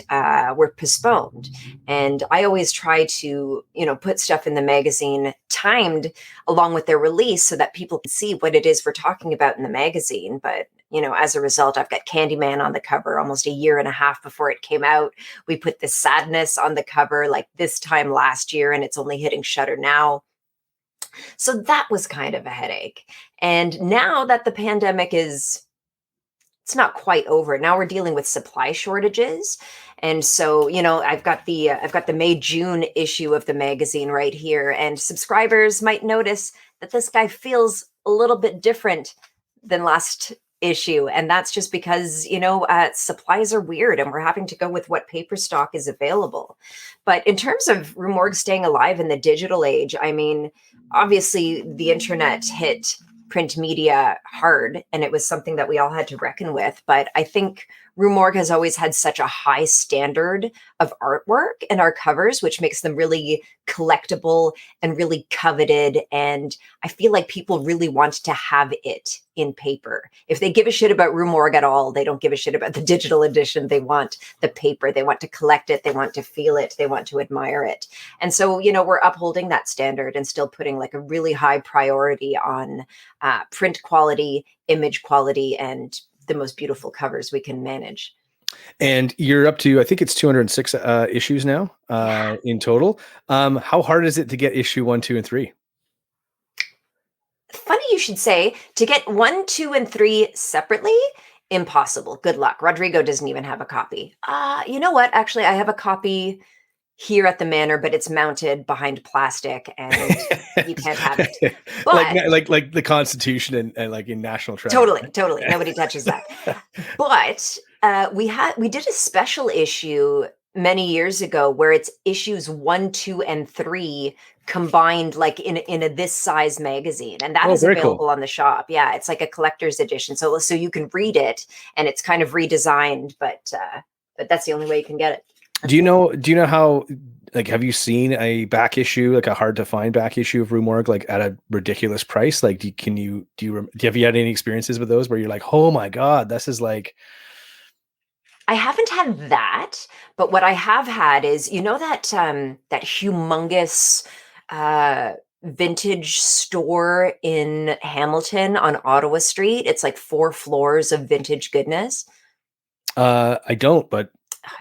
were postponed. And I always try to, put stuff in the magazine timed along with their release so that people can see what it is we're talking about in the magazine. But, as a result, I've got Candyman on the cover almost a year and a half before it came out. We put The Sadness on the cover like this time last year, and it's only hitting Shudder now. So that was kind of a headache. And now that the pandemic it's not quite over. Now we're dealing with supply shortages. And so, I've got the May-June issue of the magazine right here. And subscribers might notice that this guy feels a little bit different than last issue. And that's just because, supplies are weird and we're having to go with what paper stock is available. But in terms of Rue Morgue staying alive in the digital age, I mean, obviously the internet hit print media hard, and it was something that we all had to reckon with. But I think Rue Morgue has always had such a high standard of artwork in our covers, which makes them really collectible and really coveted. And I feel like people really want to have it in paper. If they give a shit about Rue Morgue at all, they don't give a shit about the digital edition. They want the paper. They want to collect it. They want to feel it. They want to admire it. And so, we're upholding that standard and still putting like a really high priority on print quality, image quality, and the most beautiful covers we can manage. And you're up to, I think it's 206 issues now in total. How hard is it to get issue 1, 2, and 3? Funny you should say. To get 1, 2, and 3 separately, impossible. Good luck. Rodrigo doesn't even have a copy. You know what? Actually, I have a copy here at the manor, but it's mounted behind plastic and you can't have it. But, like the Constitution and like in National Treasure. Totally. Nobody touches that. But we did a special issue many years ago where it's issues 1, 2, and 3 combined like in a this size magazine, and that is available on the shop. Yeah, it's like a collector's edition, so you can read it, and it's kind of redesigned, but that's the only way you can get it. Do you know how, like, have you seen a back issue, like a hard to find back issue of Rue Morgue, like at a ridiculous price? Like, have you had any experiences with those where you're like, oh my God, this is like... I haven't had that, but what I have had is, that humongous vintage store in Hamilton on Ottawa Street. It's like 4 floors of vintage goodness. I don't, but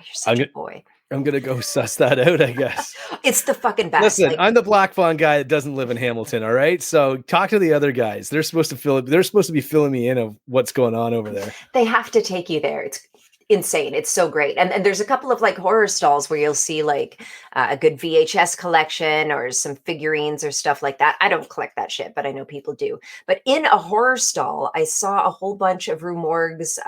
you're such a boy. I'm gonna go suss that out, I guess. It's the fucking best. Listen, I'm the Black Fawn guy that doesn't live in Hamilton. All right, so talk to the other guys. They're supposed to be filling me in of what's going on over there. They have to take you there. It's insane. It's so great. And there's a couple of like horror stalls where you'll see like a good VHS collection or some figurines or stuff like that. I don't collect that shit, but I know people do. But in a horror stall, I saw a whole bunch of Rue Morgues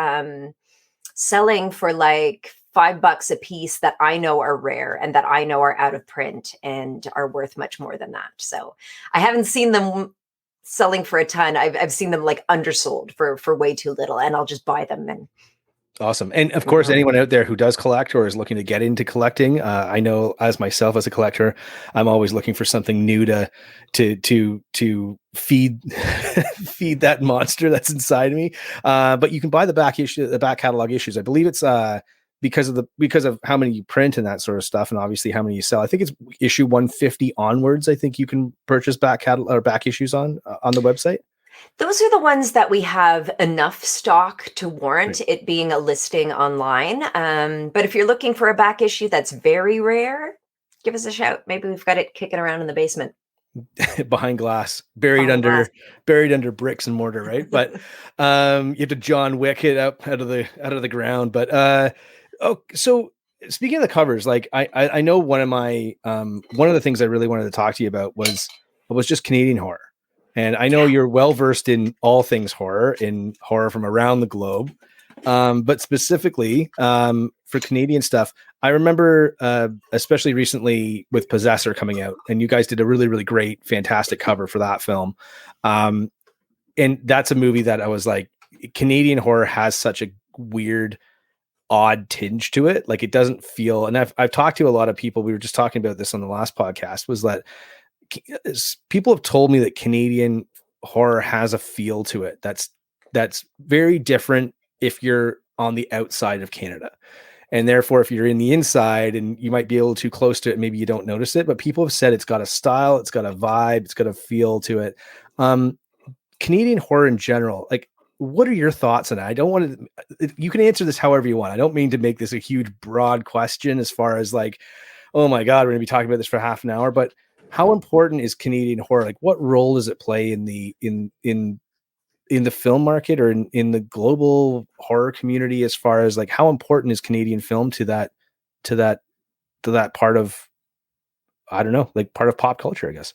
selling for like $5 a piece that I know are rare and that I know are out of print and are worth much more than that. So I haven't seen them selling for a ton. I've seen them like undersold for way too little, and I'll just buy them. And awesome. And of course, anyone out there who does collect or is looking to get into collecting, I know as myself as a collector, I'm always looking for something new to feed feed that monster that's inside of me. But you can buy the back catalog issues. I believe it's because of how many you print and that sort of stuff, and obviously how many you sell. I think it's issue 150 onwards. I think you can purchase back issues on the website. Those are the ones that we have enough stock to warrant it being a listing online. But if you're looking for a back issue that's very rare, give us a shout. Maybe we've got it kicking around in the basement. Behind glass, buried under bricks and mortar, right? But you have to John Wick it up out of the ground. But so speaking of the covers, like I know one of the things I really wanted to talk to you about was just Canadian horror. And I know you're well versed in all things horror, in horror from around the globe. But specifically for Canadian stuff, I remember especially recently with Possessor coming out, and you guys did a really, really great, fantastic cover for that film. And that's a movie that I was like, Canadian horror has such a weird, odd tinge to it. Like it doesn't feel, and I've talked to a lot of people, we were just talking about this on the last podcast, was that people have told me that Canadian horror has a feel to it that's very different if you're on the outside of Canada. And therefore, if you're in the inside and you might be a little too close to it, maybe you don't notice it, but people have said it's got a style, it's got a vibe, it's got a feel to it. Canadian horror in general, like, what are your thoughts on that? I don't want to, you can answer this however you want. I don't mean to make this a huge, broad question as far as like, oh my God, we're going to be talking about this for half an hour, but how important is Canadian horror? Like, what role does it play in the film market or in the global horror community, as far as like how important is Canadian film to that part of, I don't know, like part of pop culture, I guess.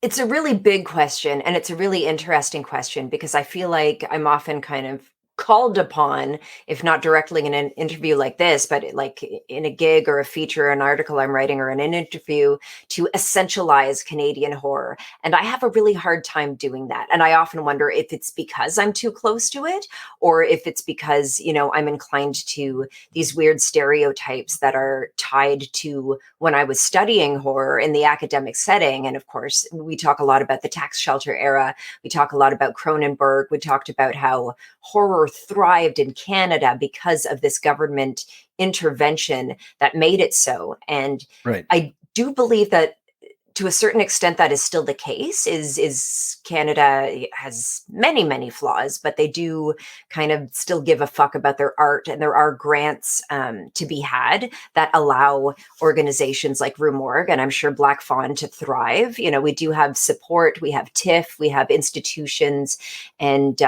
It's a really big question, and it's a really interesting question, because I feel like I'm often kind of called upon, if not directly in an interview like this, but like in a gig or a feature, or an article I'm writing, or in an interview, to essentialize Canadian horror. And I have a really hard time doing that. And I often wonder if it's because I'm too close to it, or if it's because, you know, I'm inclined to these weird stereotypes that are tied to when I was studying horror in the academic setting. And of course, we talk a lot about the tax shelter era. We talk a lot about Cronenberg. We talked about how horror thrived in Canada because of this government intervention that made it so. And I do believe that to a certain extent that is still the case. Is Canada has many, many flaws, but they do kind of still give a fuck about their art, and there are grants to be had that allow organizations like Rue Morgue, and I'm sure Black Fawn, to thrive. You know, we do have support, we have TIFF, we have institutions, and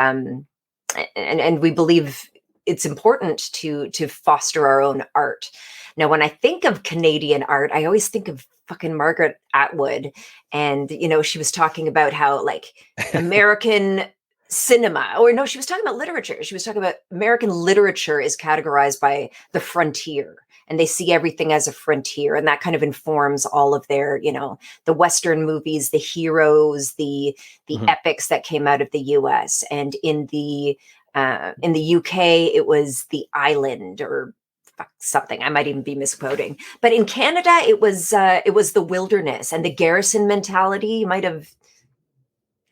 we believe it's important to foster our own art. Now, when I think of Canadian art, I always think of fucking Margaret Atwood. And, you know, she was talking about how like American cinema, or no, she was talking about literature. She was talking about American literature is categorized by the frontier, and they see everything as a frontier. And that kind of informs all of their, you know, the Western movies, the heroes, the epics that came out of the US. And in the UK, it was The Island, or something. I might even be misquoting. But in Canada, it was the wilderness and the garrison mentality. You might have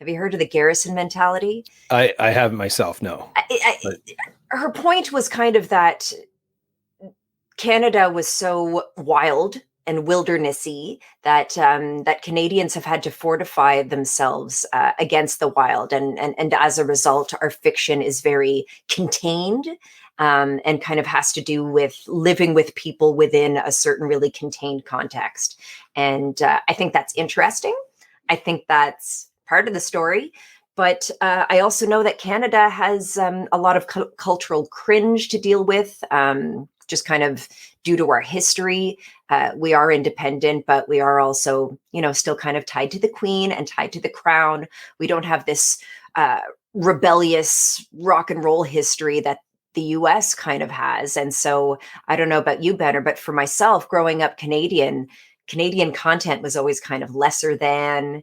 you heard of the garrison mentality? I haven't myself, no. Her point was kind of that Canada was so wild and wildernessy that that Canadians have had to fortify themselves against the wild, and as a result, our fiction is very contained. And kind of has to do with living with people within a certain really contained context. And I think that's interesting. I think that's part of the story. But I also know that Canada has a lot of cultural cringe to deal with, just kind of due to our history. We are independent, but we are also, you know, still kind of tied to the Queen and tied to the Crown. We don't have this rebellious rock and roll history that the US kind of has. And so I don't know about you, Benner, but for myself, growing up Canadian, Canadian content was always kind of lesser than,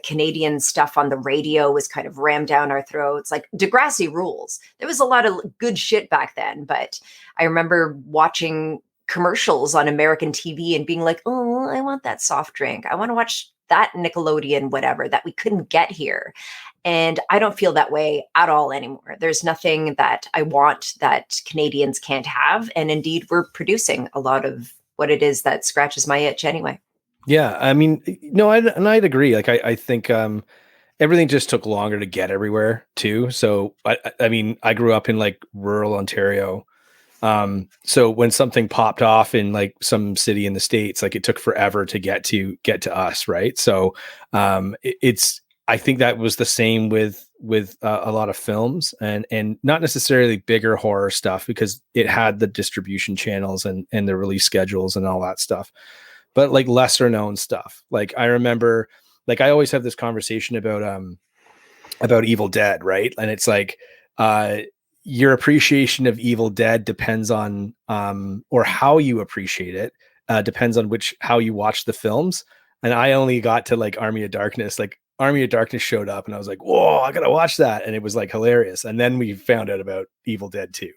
Canadian stuff on the radio was kind of rammed down our throats. Like Degrassi rules. There was a lot of good shit back then, but I remember watching commercials on American TV and being like, oh, I want that soft drink. I want to watch that Nickelodeon, whatever, that we couldn't get here. And I don't feel that way at all anymore. There's nothing that I want that Canadians can't have. And indeed, we're producing a lot of what it is that scratches my itch anyway. Yeah. I mean, no, I'd agree. Like, I think everything just took longer to get everywhere too. So, I mean, I grew up in like rural Ontario. So when something popped off in like some city in the States, like it took forever to get to us. Right. So, I think that was the same with a lot of films and not necessarily bigger horror stuff because it had the distribution channels and the release schedules and all that stuff, but like lesser known stuff. Like I remember, like I always have this conversation about Evil Dead. Right. And it's like, your appreciation of Evil Dead depends on, or how you appreciate it, depends on how you watch the films. And I only got to like Army of Darkness, like Army of Darkness showed up and I was like, whoa, I gotta watch that. And it was like hilarious. And then we found out about Evil Dead 2.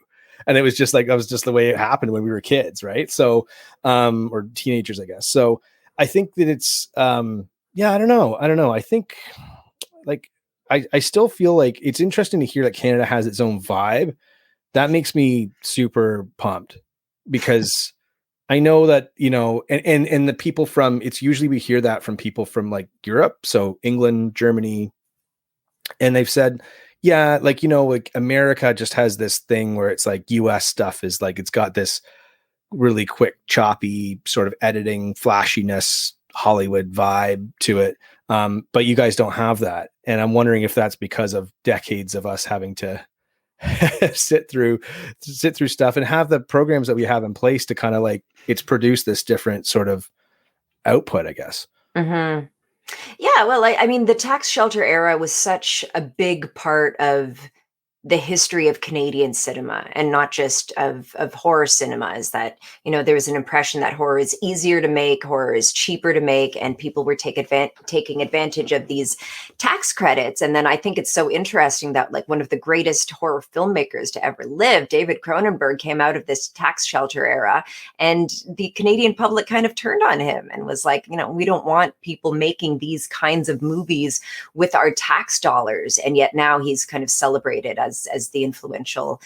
And it was just like, that was just the way it happened when we were kids. Right. So, or teenagers, I guess. So I think that it's, I don't know. I think like, I still feel like it's interesting to hear that Canada has its own vibe. That makes me super pumped because I know that, and the people from, it's usually we hear that from people from like Europe. So England, Germany, and they've said, yeah, like, like America just has this thing where it's like US stuff is like, it's got this really quick, choppy sort of editing, flashiness, Hollywood vibe to it. But you guys don't have that. And I'm wondering if that's because of decades of us having to sit through stuff and have the programs that we have in place to kind of like, it's produced this different sort of output, I guess. Mm-hmm. Yeah. Well, I mean, the tax shelter era was such a big part of the history of Canadian cinema and not just of horror cinema is that, there was an impression that horror is easier to make, horror is cheaper to make, and people were taking advantage of these tax credits. And then I think it's so interesting that like one of the greatest horror filmmakers to ever live, David Cronenberg, came out of this tax shelter era and the Canadian public kind of turned on him and was like, we don't want people making these kinds of movies with our tax dollars. And yet now he's kind of celebrated as the influential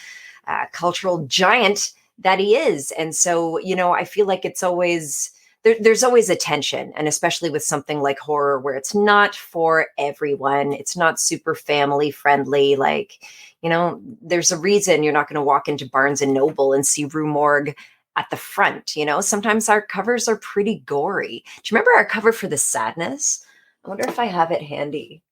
cultural giant that he is. And so, I feel like it's always, there's always a tension, and especially with something like horror where it's not for everyone. It's not super family friendly. Like, there's a reason you're not going to walk into Barnes and Noble and see Rue Morgue at the front. Sometimes our covers are pretty gory. Do you remember our cover for The Sadness? I wonder if I have it handy.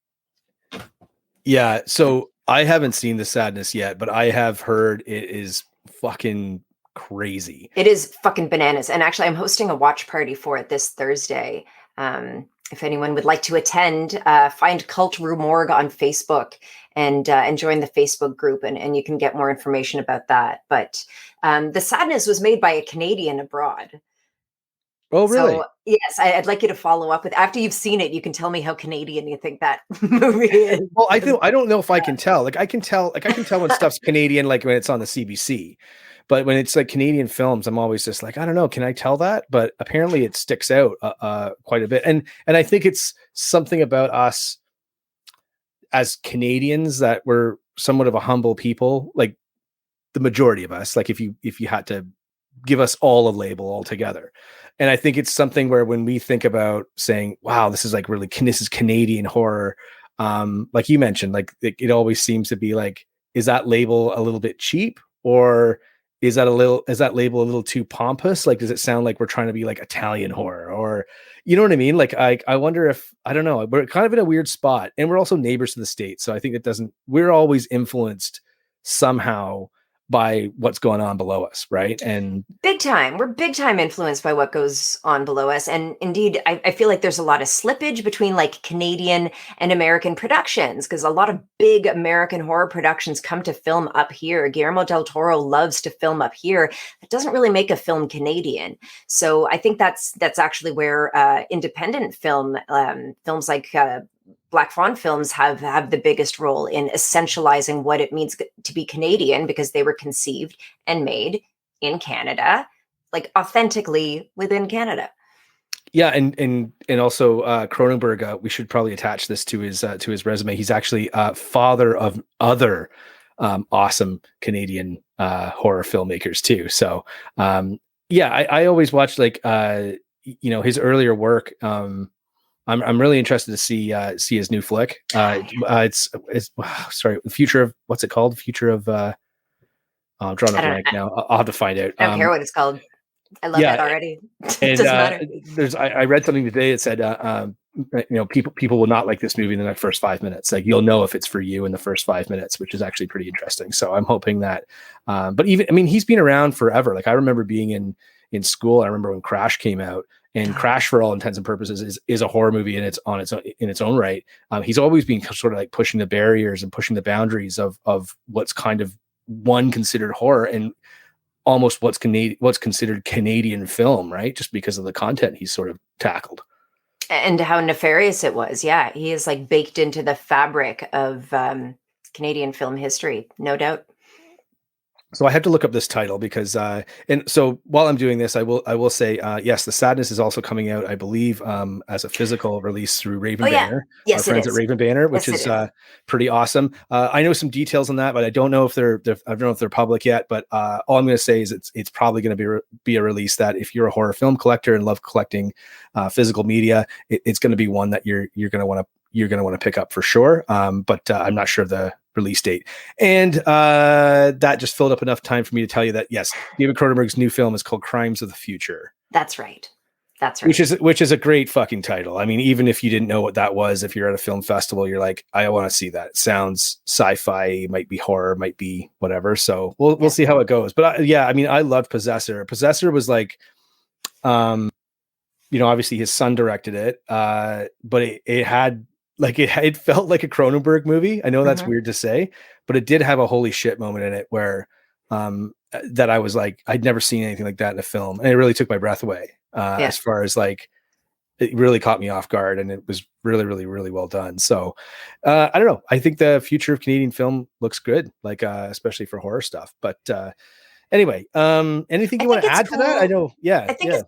Yeah. So I haven't seen The Sadness yet, but I have heard it is fucking crazy. It is fucking bananas. And actually, I'm hosting a watch party for it this Thursday. If anyone would like to attend, find Cult Rue Morgue on Facebook and join the Facebook group, and you can get more information about that. But The Sadness was made by a Canadian abroad. Oh, really? So, yes, I'd like you to follow up with, after you've seen it, you can tell me how Canadian you think that movie is. Well, I don't know if I can tell. Like I can tell when stuff's Canadian, like when it's on the CBC. But when it's like Canadian films, I'm always just like, I don't know, can I tell that? But apparently it sticks out quite a bit. And I think it's something about us as Canadians that we're somewhat of a humble people, like the majority of us, like if you had to give us all a label altogether. And I think it's something where when we think about saying, wow, this is like really, this is Canadian horror. Like you mentioned, like it always seems to be like, is that label a little bit cheap, or is that label a little too pompous? Like, does it sound like we're trying to be like Italian horror, or, you know what I mean? Like, I wonder if, I don't know, we're kind of in a weird spot, and we're also neighbors to the States. So I think we're always influenced somehow by what's going on below us, right? And big time. We're big time influenced by what goes on below us. And indeed, I feel like there's a lot of slippage between like Canadian and American productions, because a lot of big American horror productions come to film up here. Guillermo del Toro loves to film up here. That doesn't really make a film Canadian. So I think that's actually where independent films like Black Fawn films have the biggest role in essentializing what it means to be Canadian, because they were conceived and made in Canada, like authentically within Canada. Yeah, and also Cronenberg. We should probably attach this to his resume. He's actually father of other awesome Canadian horror filmmakers too. So yeah, I always watch like his earlier work. I'm really interested to see his new flick. It's sorry, Future of, what's it called? Future of I'm drawing a blank now. I'll have to find out. I don't care what it's called. I love that already. It doesn't matter. I read something today that said people will not like this movie in the first 5 minutes. Like, you'll know if it's for you in the first 5 minutes, which is actually pretty interesting. So I'm hoping that. But he's been around forever. Like, I remember being in school. I remember when Crash came out. And Crash, for all intents and purposes, is a horror movie in its own right. He's always been sort of like pushing the barriers and pushing the boundaries of what's kind of considered horror and almost what's considered Canadian film, right? Just because of the content he's sort of tackled. And how nefarious it was. Yeah, he is like baked into the fabric of Canadian film history, no doubt. So I had to look up this title because, and so while I'm doing this, I will say, yes, The Sadness is also coming out, I believe, as a physical release through Raven Banner. Yes, our friends at Raven Banner, which is pretty awesome. I know some details on that, but I don't know if I don't know if they're public yet. But all I'm going to say is it's probably going to be a release that, if you're a horror film collector and love collecting physical media, it's going to be one that you're going to want to pick up for sure. But I'm not sure of the release date. And that just filled up enough time for me to tell you that, yes, David Cronenberg's new film is called Crimes of the Future. That's right. That's right. Which is a great fucking title. I mean, even if you didn't know what that was, if you're at a film festival, you're like, I want to see that. It sounds sci-fi, might be horror, might be whatever. So we'll see how it goes. But I loved Possessor. Possessor was like, obviously his son directed it, but it had, like, it felt like a Cronenberg movie. I know that's weird to say, but it did have a holy shit moment in it where that I was like, I'd never seen anything like that in a film. And it really took my breath away as far as, like, it really caught me off guard, and it was really, really, really well done. So I don't know. I think the future of Canadian film looks good, like especially for horror stuff. But anyway, anything you want to add to that? I know. Yeah. I think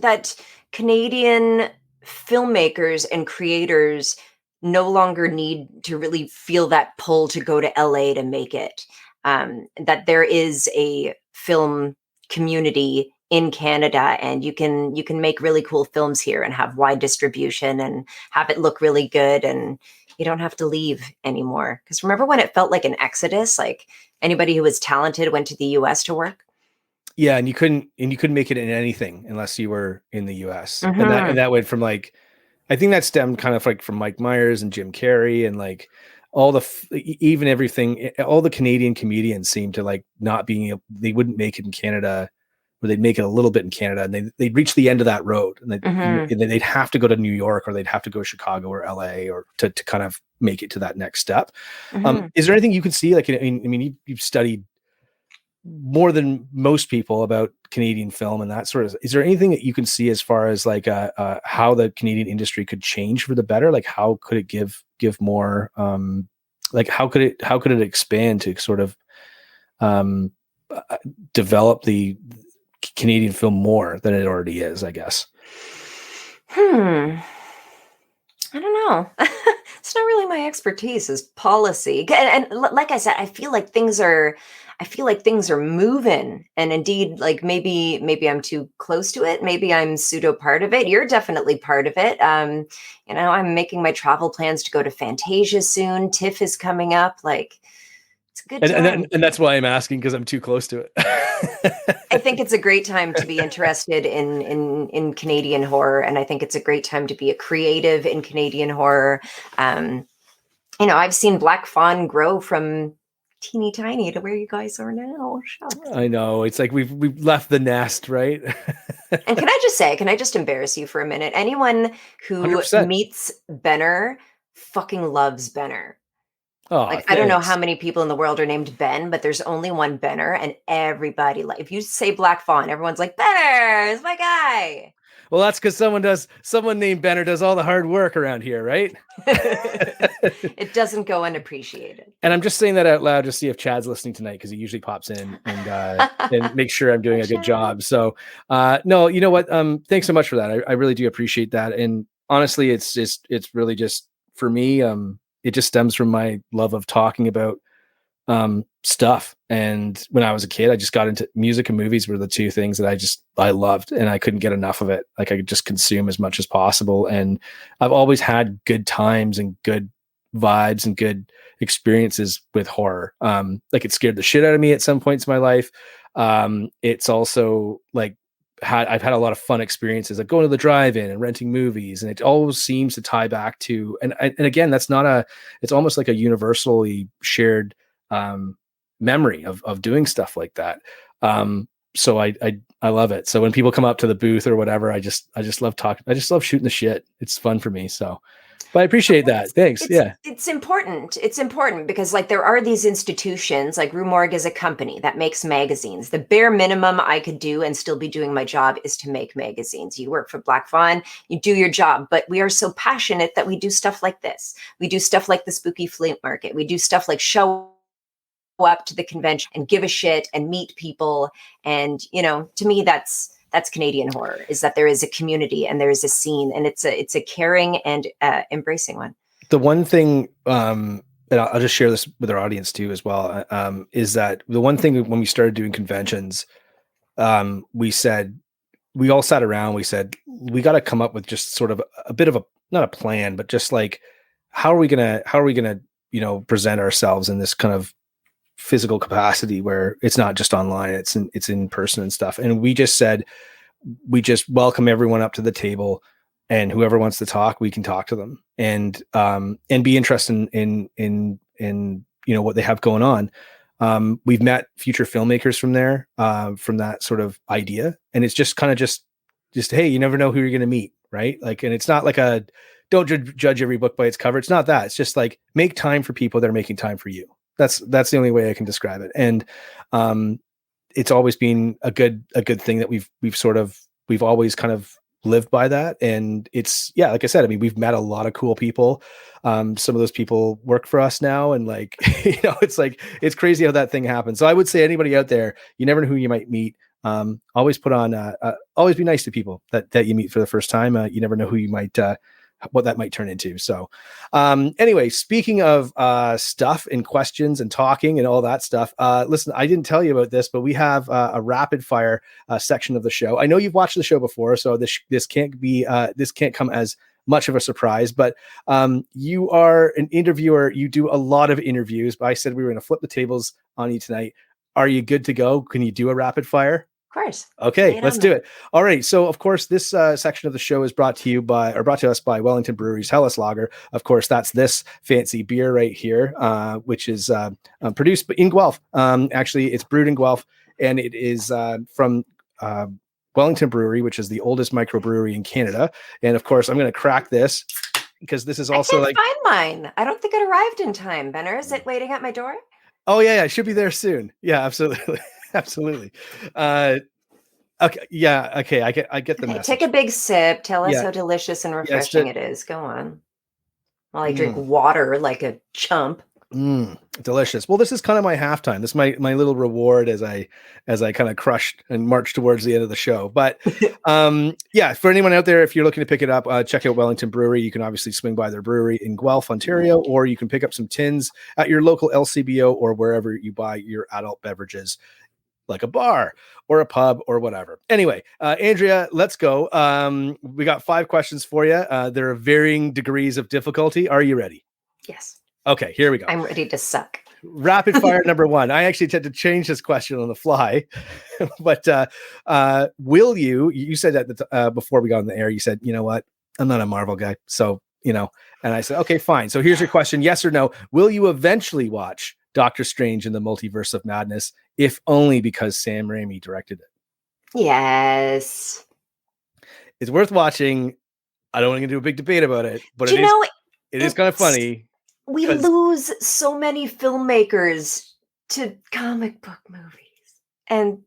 that Canadian filmmakers and creators no longer need to really feel that pull to go to LA to make it. That there is a film community in Canada, and you can make really cool films here and have wide distribution and have it look really good, and you don't have to leave anymore. Because remember when it felt like an exodus? Like, anybody who was talented went to the US to work. Yeah, and you couldn't make it in anything unless you were in the US. And that went from, like, I think that stemmed kind of like from Mike Myers and Jim Carrey, and like all the Canadian comedians seemed to like not being they wouldn't make it in Canada, or they'd make it a little bit in Canada, and they'd reach the end of that road, and they'd have to go to New York, or they'd have to go to Chicago or LA, or to kind of make it to that next step. Is there anything you can see? Like, I mean, you've studied more than most people about Canadian film and that sort of. Is there anything that you can see as far as like how the Canadian industry could change for the better? Like, how could it give more? Like, how could it expand to sort of develop the Canadian film more than it already is, I guess? I don't know. It's not really my expertise, is policy. And like I said, I feel like things are moving. And indeed, like, maybe I'm too close to it. Maybe I'm pseudo part of it. You're definitely part of it. I'm making my travel plans to go to Fantasia soon. TIFF is coming up. Like, it's a good time. And that's why I'm asking, because I'm too close to it. I think it's a great time to be interested in Canadian horror. And I think it's a great time to be a creative in Canadian horror. I've seen Black Fawn grow from teeny tiny to where you guys are now. Shucks. I know. It's like we've left the nest, right? And can I just embarrass you for a minute? Anyone who 100%. meets Benner fucking loves Benner. Oh, like, I don't know how many people in the world are named Ben, but there's only one Benner, and everybody, like, if you say Black Fawn, everyone's like, Benner is my guy. Well, that's because someone named Benner does all the hard work around here, right? It doesn't go unappreciated. And I'm just saying that out loud to see if Chad's listening tonight, because he usually pops in and make sure I'm doing a good job. So, no, you know what? Thanks so much for that. I really do appreciate that. And honestly, it's really just for me. It just stems from my love of talking about stuff. And when I was a kid, I just got into music and movies were the two things that I loved, and I couldn't get enough of it. Like I could just consume as much as possible. And I've always had good times and good vibes and good experiences with horror. Like it scared the shit out of me at some points in my life. It's also like I've had a lot of fun experiences, like going to the drive-in and renting movies, and it always seems to tie back to, and again, it's almost like a universally shared memory of doing stuff like that. So I love it. So when people come up to the booth or whatever, I just love talking. I just love shooting the shit. It's fun for me. So, but I appreciate that. Thanks. It's important. It's important because like there are these institutions, like Rue Morgue is a company that makes magazines. The bare minimum I could do and still be doing my job is to make magazines. You work for Black Fawn, you do your job, but we are so passionate that we do stuff like this. We do stuff like the Spooky Flea Market. We do stuff like show up to the convention and give a shit and meet people. And, you know, to me, that's Canadian horror, is that there is a community and there is a scene, and it's a caring and embracing one. The one thing, and I'll just share this with our audience too, as well, is that the one thing when we started doing conventions, we all sat around, we said, we got to come up with just sort of a bit of not a plan, but just like, how are we going to, you know, present ourselves in this kind of physical capacity where it's not just online, it's in person and stuff. And we just said, we just welcome everyone up to the table, and whoever wants to talk, we can talk to them and be interested in you know, what they have going on. We've met future filmmakers from there, from that sort of idea. And it's just kind of just, hey, you never know who you're going to meet. Right. Like, and it's not like don't judge every book by its cover. It's not that. It's just like, make time for people that are making time for you. That's the only way I can describe it. And it's always been a good thing that we've always kind of lived by that. And it's, yeah, like I said, I mean, we've met a lot of cool people. Some of those people work for us now. And like, you know, it's like, it's crazy how that thing happens. So I would say anybody out there, you never know who you might meet. Always put on, always be nice to people that you meet for the first time. You never know who you might, what that might turn into. So anyway, speaking of stuff and questions and talking and all that stuff, listen, I didn't tell you about this, but we have a rapid fire section of the show. I know you've watched the show before, so this can't come as much of a surprise, but you are an interviewer. You do a lot of interviews, but I said we were going to flip the tables on you tonight. Are you good to go? Can you do a rapid fire? Of course. Okay, let's do it. All right. So, of course, this section of the show is brought to us by Wellington Brewery's Hellas Lager. Of course, that's this fancy beer right here, which is produced in Guelph. Actually, it's brewed in Guelph, and it is from Wellington Brewery, which is the oldest microbrewery in Canada. And of course, I'm going to crack this because this is also I can't find mine. I don't think it arrived in time. Benner, is it waiting at my door? Oh yeah, it should be there soon. Yeah, absolutely. Absolutely. Okay. Yeah. Okay. I get the message. Take a big sip. Tell us how delicious and refreshing it is. Go on. While I drink water like a chump. Delicious. Well, this is kind of my halftime. This is my little reward as I kind of crushed and marched towards the end of the show. But yeah, for anyone out there, if you're looking to pick it up, check out Wellington Brewery. You can obviously swing by their brewery in Guelph, Ontario, or you can pick up some tins at your local LCBO or wherever you buy your adult beverages, like a bar or a pub or whatever. Anyway, Andrea, let's go. We got 5 questions for you. There are varying degrees of difficulty. Are you ready? Yes. Okay, here we go. I'm ready to suck. Rapid fire number 1. I actually had to change this question on the fly, but will you said that before we got on the air, you said, you know what? I'm not a Marvel guy. So, you know, and I said, okay, fine. So here's your question. Yes or no. Will you eventually watch Doctor Strange in the Multiverse of Madness, if only because Sam Raimi directed it. Yes. It's worth watching. I don't want to do a big debate about it, but it is kind of funny. We lose so many filmmakers to comic book movies. And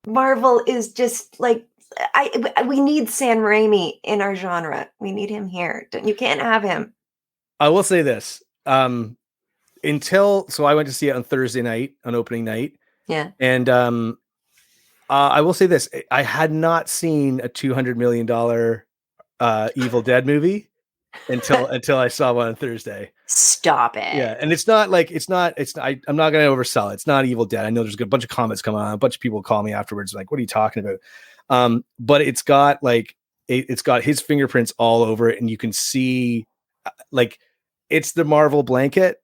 Marvel is just like, we need Sam Raimi in our genre. We need him here. You can't have him. I will say this. So I went to see it on Thursday night, on opening night. Yeah. And I will say this. I had not seen a $200 million Evil Dead movie until I saw one on Thursday. Stop it. Yeah. And it's not like, I'm not going to oversell it. It's not Evil Dead. I know there's a bunch of comments coming on. A bunch of people call me afterwards. Like, what are you talking about? But it's got it's got his fingerprints all over it. And you can see it's the Marvel blanket,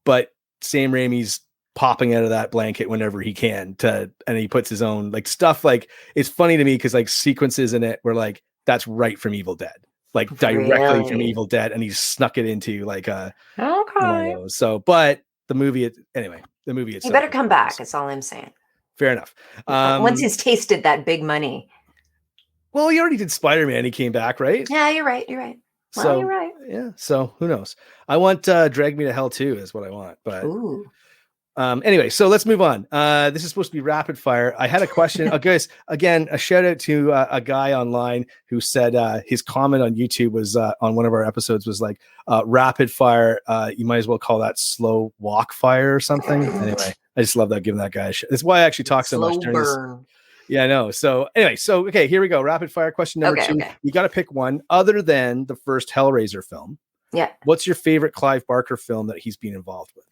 but Sam Raimi's popping out of that blanket whenever he can and he puts his own stuff. It's funny to me because sequences in it were that's right from Evil Dead, directly from Evil Dead, and he snuck it into okay. One of those. So, but the movie itself. You better come back. That's all I'm saying. Fair enough. Once he's tasted that big money. Well, he already did Spider-Man. He came back, right? Yeah, you're right. Well, you're right. Yeah. So who knows? I want Drag Me to Hell too, is what I want. But ooh. Anyway, so let's move on. This is supposed to be rapid fire. I had a question. Guys, again, a shout out to a guy online who said his comment on YouTube was on one of our episodes was rapid fire. You might as well call that slow walk fire or something. Anyway, I just love that, giving that guy a shit. That's why I actually talk so much during this. Yeah, I know. So anyway, okay, here we go. Rapid fire question number 2. Okay. You got to pick one other than the first Hellraiser film. Yeah. What's your favorite Clive Barker film that he's been involved with?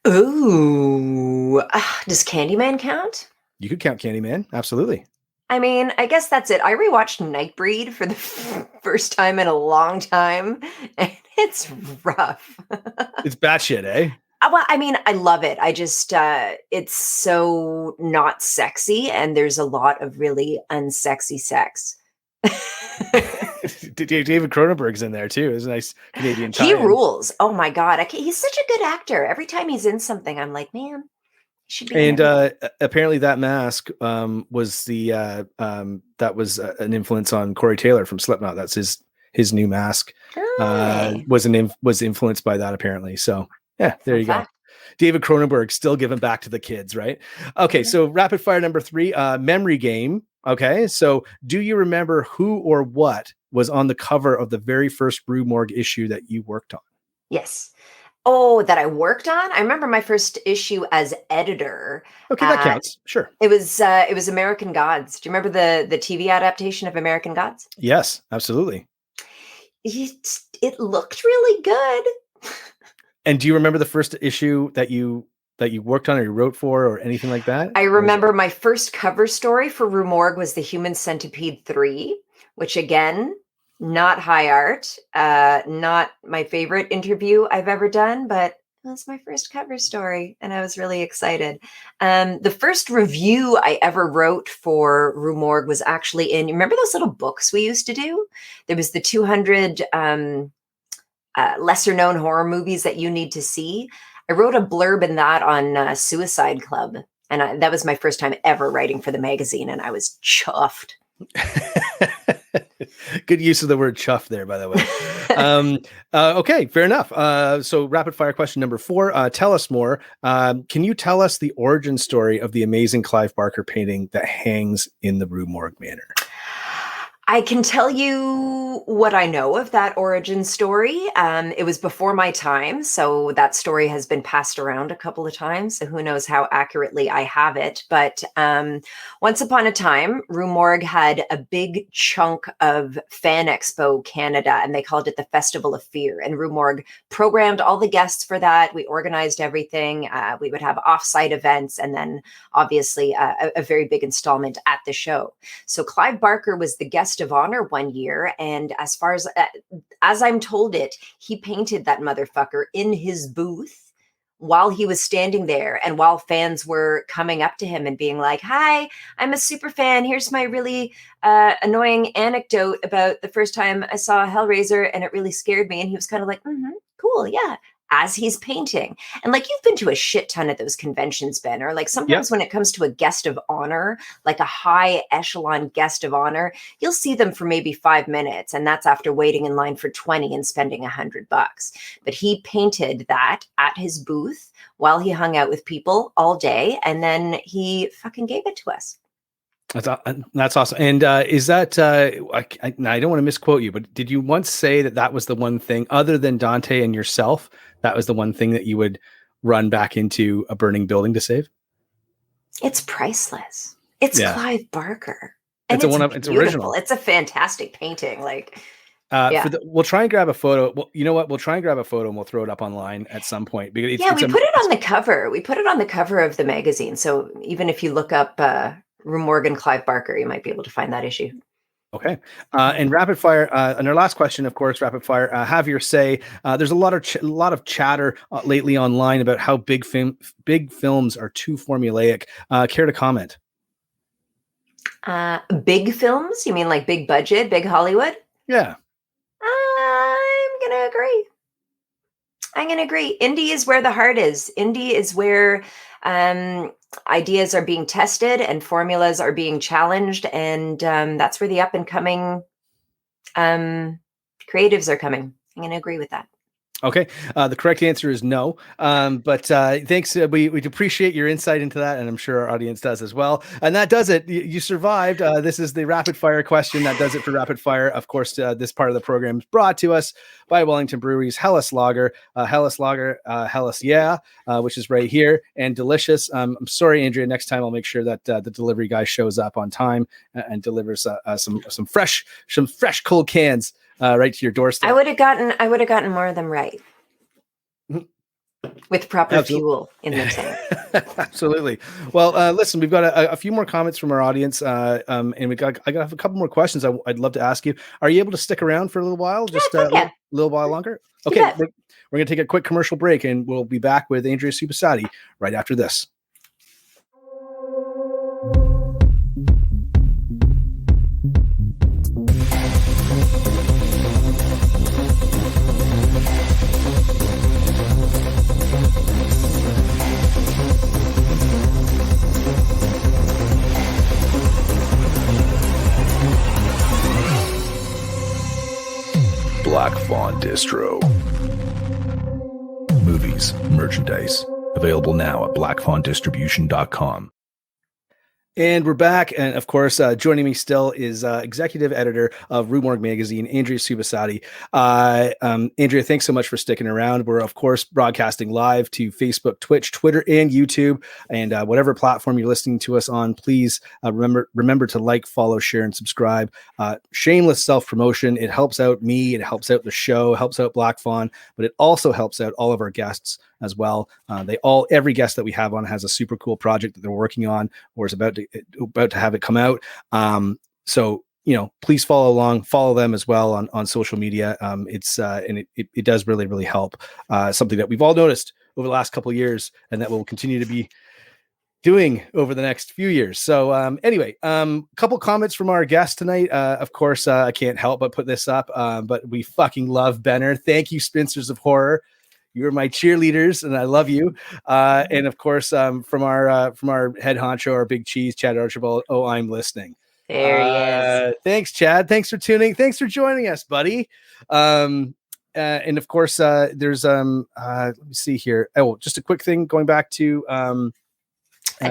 Ooh. Does Candyman count? You could count Candyman. Absolutely. I mean, I guess that's it. I rewatched Nightbreed for the first time in a long time, and it's rough. It's batshit, eh? Well, I mean, I love it. I just, it's so not sexy, and there's a lot of really unsexy sex. David Cronenberg's in there too. It's a nice Canadian tie-in. He rules. Oh my God. He's such a good actor. Every time he's in something, I'm like, man, he should be. And apparently that mask was an influence on Corey Taylor from Slipknot. That's his new mask. Was influenced by that apparently. So yeah, there you go. David Cronenberg still giving back to the kids, right? Okay, so rapid fire number 3, memory game. Okay, so do you remember who or what was on the cover of the very first Rue Morgue issue that you worked on? Yes. Oh, that I worked on? I remember my first issue as editor. Okay, that counts. Sure. It was American Gods. Do you remember the TV adaptation of American Gods? Yes, absolutely. It looked really good. And do you remember the first issue that you worked on or you wrote for or anything like that? I remember my first cover story for Rue Morgue was The Human Centipede 3, which again, not high art, not my favorite interview I've ever done, but that's my first cover story, and I was really excited. The first review I ever wrote for Rue Morgue was actually in, you remember those little books we used to do? There was the 200 lesser known horror movies that you need to see. I wrote a blurb in that on Suicide Club, and that was my first time ever writing for the magazine, and I was chuffed. Good use of the word chuff there, by the way. Okay, fair enough. So rapid fire question number 4. Tell us more. Can you tell us the origin story of the amazing Clive Barker painting that hangs in the Rue Morgue Manor? I can tell you what I know of that origin story. It was before my time, so that story has been passed around a couple of times, so who knows how accurately I have it. But once upon a time, Rue Morgue had a big chunk of Fan Expo Canada, and they called it the Festival of Fear. And Rue Morgue programmed all the guests for that. We organized everything. We would have off-site events, and then obviously a very big installment at the show. So Clive Barker was the guest of honor one year, and as far as I'm told it, he painted that motherfucker in his booth while he was standing there, and while fans were coming up to him and being like, "Hi, I'm a super fan. Here's my really annoying anecdote about the first time I saw Hellraiser, and it really scared me." And he was kind of like, "Cool, yeah." as he's painting. And like, you've been to a shit ton of those conventions, Ben, or like sometimes when it comes to a guest of honor, like a high echelon guest of honor, you'll see them for maybe 5 minutes. And that's after waiting in line for 20 and spending $100. But he painted that at his booth while he hung out with people all day. And then he fucking gave it to us. That's awesome. And is that, I don't want to misquote you, but did you once say that was the one thing other than Dante and yourself, that was the one thing that you would run back into a burning building to save? It's priceless. It's Clive Barker. And it's original. It's a fantastic painting. Like, we'll try and grab a photo. Well, you know what? We'll try and grab a photo and we'll throw it up online at some point. Because we put it on the cover. We put it on the cover of the magazine. So even if you look up Rue Morgue and Clive Barker, you might be able to find that issue. Okay. And rapid fire. And our last question, of course, rapid fire. Have your say. There's a lot of chatter lately online about how big films are too formulaic. Care to comment? Big films? You mean like big budget, big Hollywood? Yeah. I'm gonna agree. Indie is where the heart is. Indie is where ideas are being tested and formulas are being challenged, and that's where the up and coming creatives are coming. I'm going to agree with that. Okay. The correct answer is no. But thanks. We appreciate your insight into that. And I'm sure our audience does as well. And that does it. You survived. This is the rapid fire question. That does it for rapid fire. Of course, this part of the program is brought to us by Wellington Brewery's Hellas Lager, Hellas Yeah, which is right here and delicious. I'm sorry, Andrea, next time I'll make sure that the delivery guy shows up on time and delivers some fresh cold cans right to your doorstep. I would have gotten more of them right. With proper fuel in the tank. Absolutely. Well, listen, we've got a few more comments from our audience, and I got a couple more questions I'd love to ask you. Are you able to stick around for a little while? Just a little while longer? Okay, we're going to take a quick commercial break, and we'll be back with Andrea Subissati right after this. Black Fawn Distro. Movies, merchandise. Available now at blackfawndistribution.com. And we're back. And of course, joining me still is executive editor of Rue Morgue Magazine, Andrea Subissati. Andrea, thanks so much for sticking around. We're, of course, broadcasting live to Facebook, Twitch, Twitter, and YouTube. And whatever platform you're listening to us on, please remember to like, follow, share, and subscribe. Shameless self-promotion. It helps out me. It helps out the show, helps out Black Fawn, but it also helps out all of our guests as well. Every guest that we have on has a super cool project that they're working on or is about to have it come out. So, please follow them as well on social media. It does really, really help. Something that we've all noticed over the last couple of years and that we'll continue to be doing over the next few years. So anyway, couple comments from our guest tonight. Of course, I can't help but put this up, but we fucking love Benner. Thank you, Spinsters of Horror. You're my cheerleaders, and I love you. And of course, from our head honcho, our big cheese, Chad Archibald. Oh, I'm listening. There he is. Thanks, Chad. Thanks for tuning. Thanks for joining us, buddy. And of course, there's let me see here. Oh, just a quick thing going back to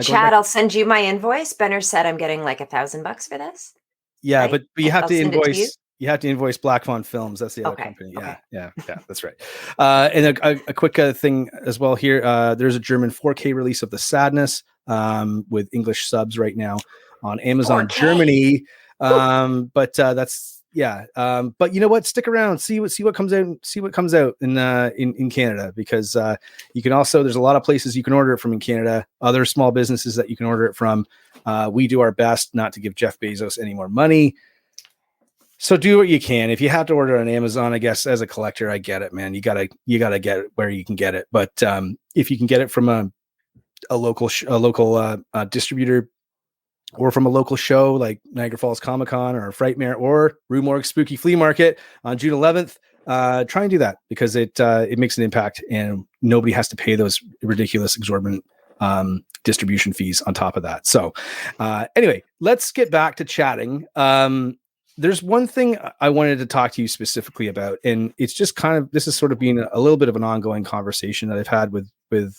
Chad. I'll send you my invoice. Benner said I'm getting like $1,000 for this. Yeah, right? but you have to invoice. You have to invoice Black Fawn Films. That's the other company. Okay. Yeah, that's right. And a quick thing as well here. There's a German 4K release of The Sadness with English subs right now on Amazon 4K. Germany. But you know what? Stick around. See what comes out. See what comes out in Canada, because you can also, there's a lot of places you can order it from in Canada. Other small businesses that you can order it from. We do our best not to give Jeff Bezos any more money. So do what you can. If you have to order on Amazon, I guess as a collector, I get it, man. You gotta get it where you can get it. But if you can get it from a local distributor, or from a local show like Niagara Falls Comic Con or Frightmare or Rue Morgue Spooky Flea Market on June 11th, try and do that, because it makes an impact, and nobody has to pay those ridiculous, exorbitant distribution fees on top of that. So anyway, let's get back to chatting. There's one thing I wanted to talk to you specifically about, and it's just this is sort of being a little bit of an ongoing conversation that I've had with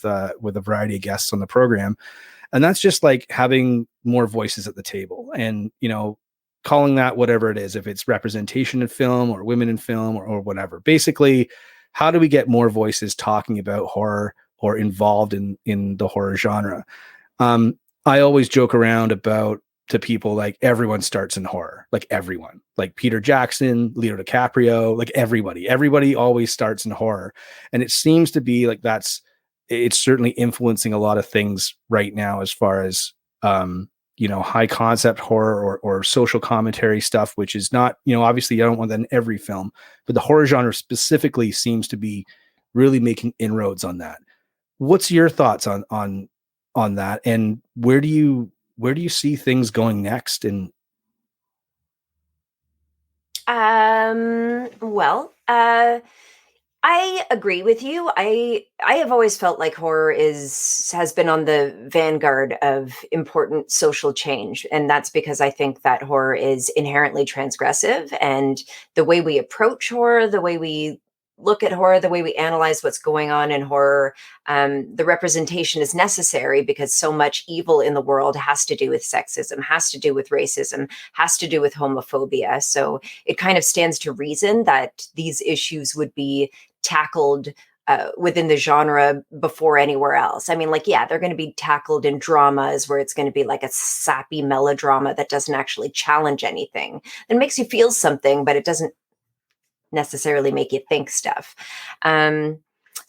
a variety of guests on the program. And that's just like having more voices at the table, and, calling that whatever it is, if it's representation in film or women in film or whatever. Basically, how do we get more voices talking about horror or involved in the horror genre? I always joke around to people, like, everyone starts in horror, like everyone, like Peter Jackson, Leo DiCaprio, like everybody always starts in horror. And it seems to be like it's certainly influencing a lot of things right now, as far as, high concept horror or social commentary stuff, which is not, obviously I don't want that in every film, but the horror genre specifically seems to be really making inroads on that. What's your thoughts on that? And where do you see things going next? And I agree with you. I have always felt like horror has been on the vanguard of important social change, and that's because I think that horror is inherently transgressive, and the way we approach horror, the way we look at horror, the way we analyze what's going on in horror, the representation is necessary, because so much evil in the world has to do with sexism, has to do with racism, has to do with homophobia. So it kind of stands to reason that these issues would be tackled within the genre before anywhere else. I mean, like, yeah, they're going to be tackled in dramas where it's going to be like a sappy melodrama that doesn't actually challenge anything. It makes you feel something, but it doesn't necessarily make you think stuff. So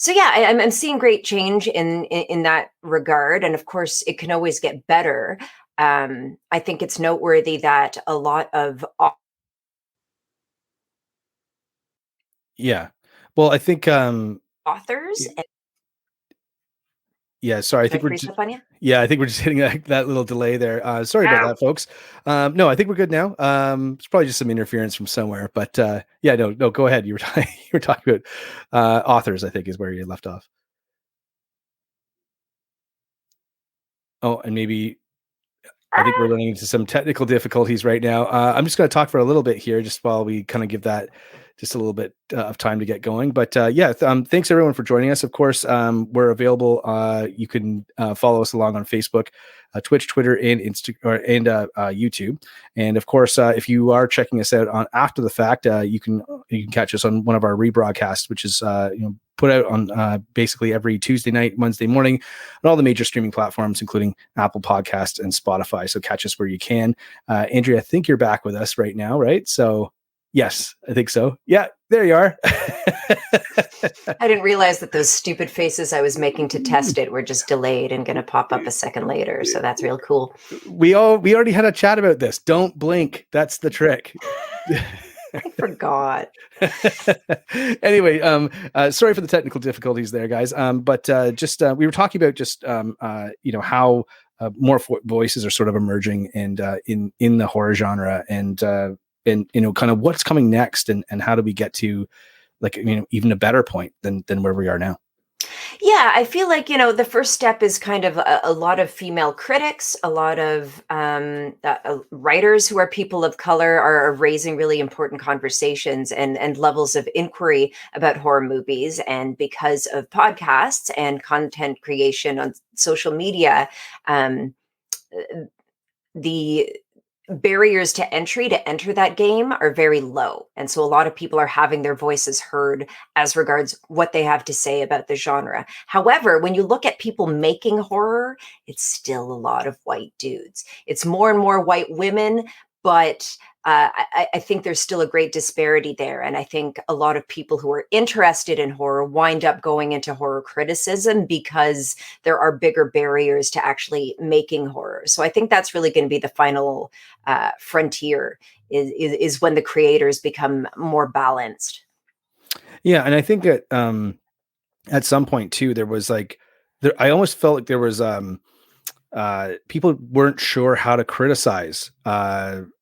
yeah, I'm seeing great change in that regard. And of course, it can always get better. I think it's noteworthy that a lot of well, I think authors. Yeah, sorry. I think we're just hitting that little delay there. Sorry about that, folks. No, I think we're good now. It's probably just some interference from somewhere. But no, go ahead. You were talking about authors, I think, is where you left off. Oh, and maybe I think we're running into some technical difficulties right now. I'm just going to talk for a little bit here, just while we kind of give that just a little bit of time to get going. But thanks everyone for joining us. Of course, we're available. You can follow us along on Facebook, Twitch, Twitter, and Instagram, and YouTube. And of course, if you are checking us out on after the fact, you can catch us on one of our rebroadcasts, which is put out on basically every Tuesday night, Wednesday morning on all the major streaming platforms, including Apple Podcasts and Spotify. So catch us where you can. Andrea, I think you're back with us right now, right? So yes, I think so. Yeah, there you are. I didn't realize that those stupid faces I was making to test it were just delayed and going to pop up a second later. So that's real cool. We already had a chat about this. Don't blink. That's the trick. I forgot. Anyway, sorry for the technical difficulties there, guys. But we were talking about just how more voices are sort of emerging and in the horror genre, and kind of what's coming next, and how do we get to even a better point than where we are now. Yeah, I feel like, the first step is kind of a lot of female critics, a lot of writers who are people of color are raising really important conversations and levels of inquiry about horror movies. And because of podcasts and content creation on social media, the barriers to enter that game are very low. And so a lot of people are having their voices heard as regards what they have to say about the genre. However, when you look at people making horror, it's still a lot of white dudes. It's more and more white women, but I think there's still a great disparity there. And I think a lot of people who are interested in horror wind up going into horror criticism because there are bigger barriers to actually making horror. So I think that's really going to be the final frontier is when the creators become more balanced. Yeah. And I think that at some point too, there was I almost felt like there was people weren't sure how to criticize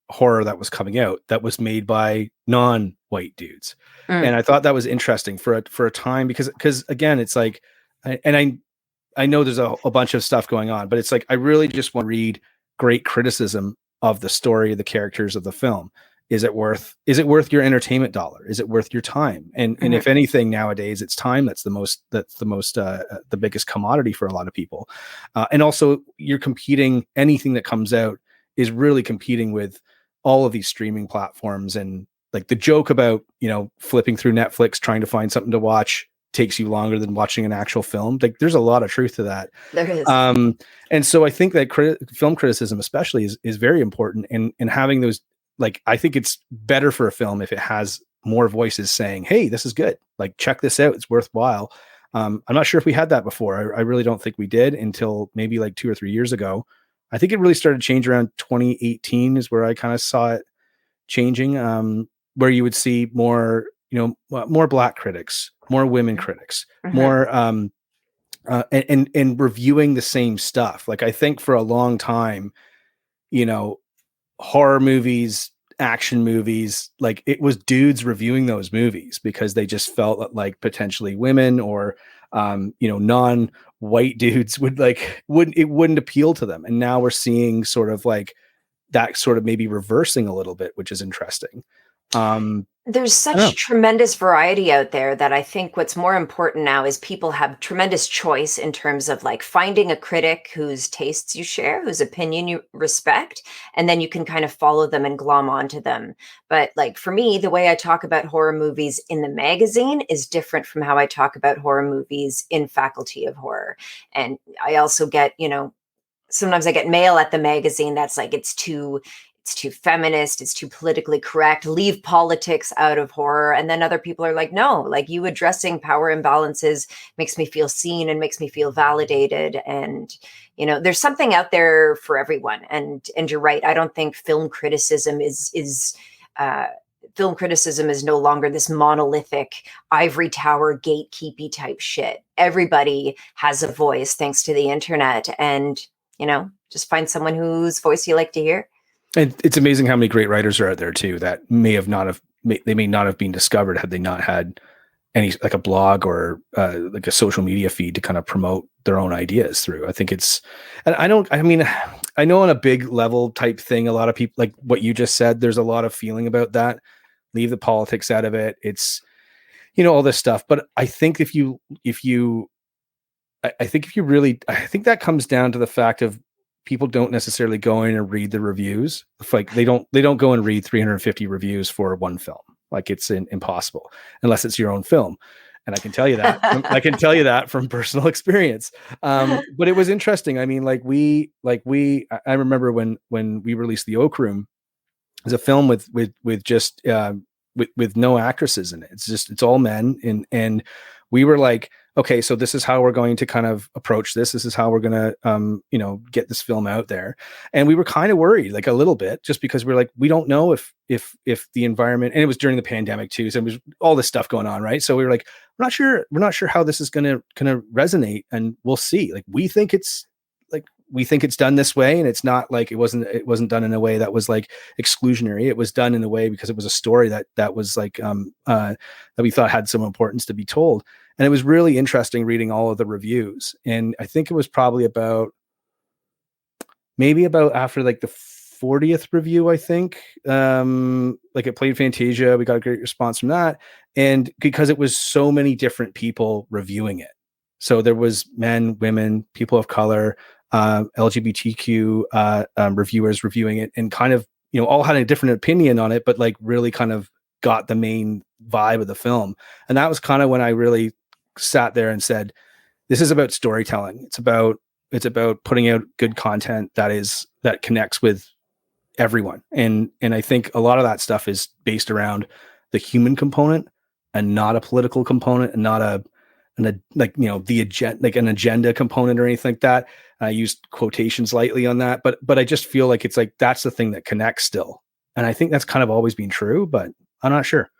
horror that was coming out, that was made by non-white dudes. And I thought that was interesting for a time because again, it's like, I know there's a bunch of stuff going on, but it's like, I really just want to read great criticism of the story, the characters of the film. Is it worth your entertainment dollar? Is it worth your time? And if anything nowadays, it's time. That's the biggest commodity for a lot of people. And also you're competing, anything that comes out is really competing with all of these streaming platforms. And like the joke about, flipping through Netflix, trying to find something to watch takes you longer than watching an actual film. Like there's a lot of truth to that. There is. And so I think that film criticism especially is very important, and having those, like, I think it's better for a film if it has more voices saying, hey, this is good. Like, check this out. It's worthwhile. I'm not sure if we had that before. I really don't think we did until maybe like 2 or 3 years ago. I think it really started to change around 2018 is where I kind of saw it changing, where you would see more, more Black critics, more women critics, more, and reviewing the same stuff. Like, I think for a long time, horror movies, action movies, like it was dudes reviewing those movies because they just felt that like potentially women or, non-white dudes wouldn't appeal to them. And now we're seeing sort of like that sort of maybe reversing a little bit, which is interesting. There's such tremendous variety out there that I think what's more important now is people have tremendous choice in terms of like finding a critic whose tastes you share, whose opinion you respect, and then you can kind of follow them and glom onto them. But like for me, the way I talk about horror movies in the magazine is different from how I talk about horror movies in Faculty of Horror. And I also get, sometimes I get mail at the magazine that's like, it's too feminist, it's too politically correct, leave politics out of horror. And then other people are like, no, like you addressing power imbalances makes me feel seen and makes me feel validated. And, there's something out there for everyone. And you're right. I don't think film criticism is no longer this monolithic ivory tower gatekeepy type shit. Everybody has a voice thanks to the internet, and, just find someone whose voice you like to hear. And it's amazing how many great writers are out there too that may not have been discovered had they not had any, like a blog or like a social media feed to kind of promote their own ideas through. I think I know on a big level type thing, a lot of people, like what you just said, there's a lot of feeling about that. Leave the politics out of it. It's, all this stuff. But I think I think that comes down to the fact of people don't necessarily go in and read the reviews. Like they don't go and read 350 reviews for one film. Like it's impossible unless it's your own film. And I can tell you that from personal experience. But it was interesting. I mean, I remember when we released The Oak Room as a film with just with no actresses in it. It's all men. And we were like, okay, so this is how we're going to kind of approach this. This is how we're going to, get this film out there. And we were kind of worried, like a little bit, just because we're like, we don't know if the environment, and it was during the pandemic too. So it was all this stuff going on. Right. So we were like, we're not sure how this is going to resonate, and we'll see. Like, we think it's done this way, and it's not like it wasn't done in a way that was like exclusionary. It was done in a way because it was a story that was like, that we thought had some importance to be told. And it was really interesting reading all of the reviews. And I think it was probably about after like the 40th review, I think, like it played Fantasia. We got a great response from that. And because it was so many different people reviewing it. So there was men, women, people of color, LGBTQ reviewers reviewing it, and kind of, all had a different opinion on it, but like really kind of got the main vibe of the film. And that was kind of when I really sat there and said, this is about storytelling. It's about putting out good content that connects with everyone. And I think a lot of that stuff is based around the human component and not a political component, and not an agenda component or anything like that. I used quotations lightly on that, but I just feel like it's like, that's the thing that connects still. And I think that's kind of always been true, but I'm not sure.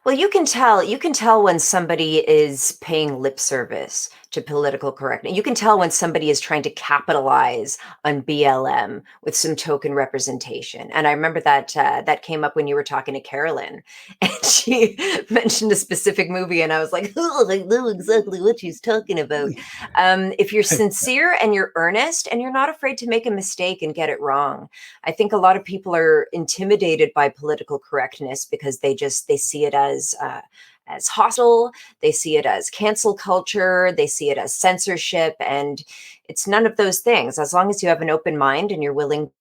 Well, you can tell when somebody is paying lip service to political correctness. You can tell when somebody is trying to capitalize on BLM with some token representation. And I remember that that came up when you were talking to Carolyn, and she mentioned a specific movie, and I was like, "Oh, I know exactly what she's talking about." If you're sincere and you're earnest and you're not afraid to make a mistake and get it wrong, I think a lot of people are intimidated by political correctness because they see it as hostile. They see it as cancel culture. They see it as censorship, and it's none of those things. As long as you have an open mind and you're willing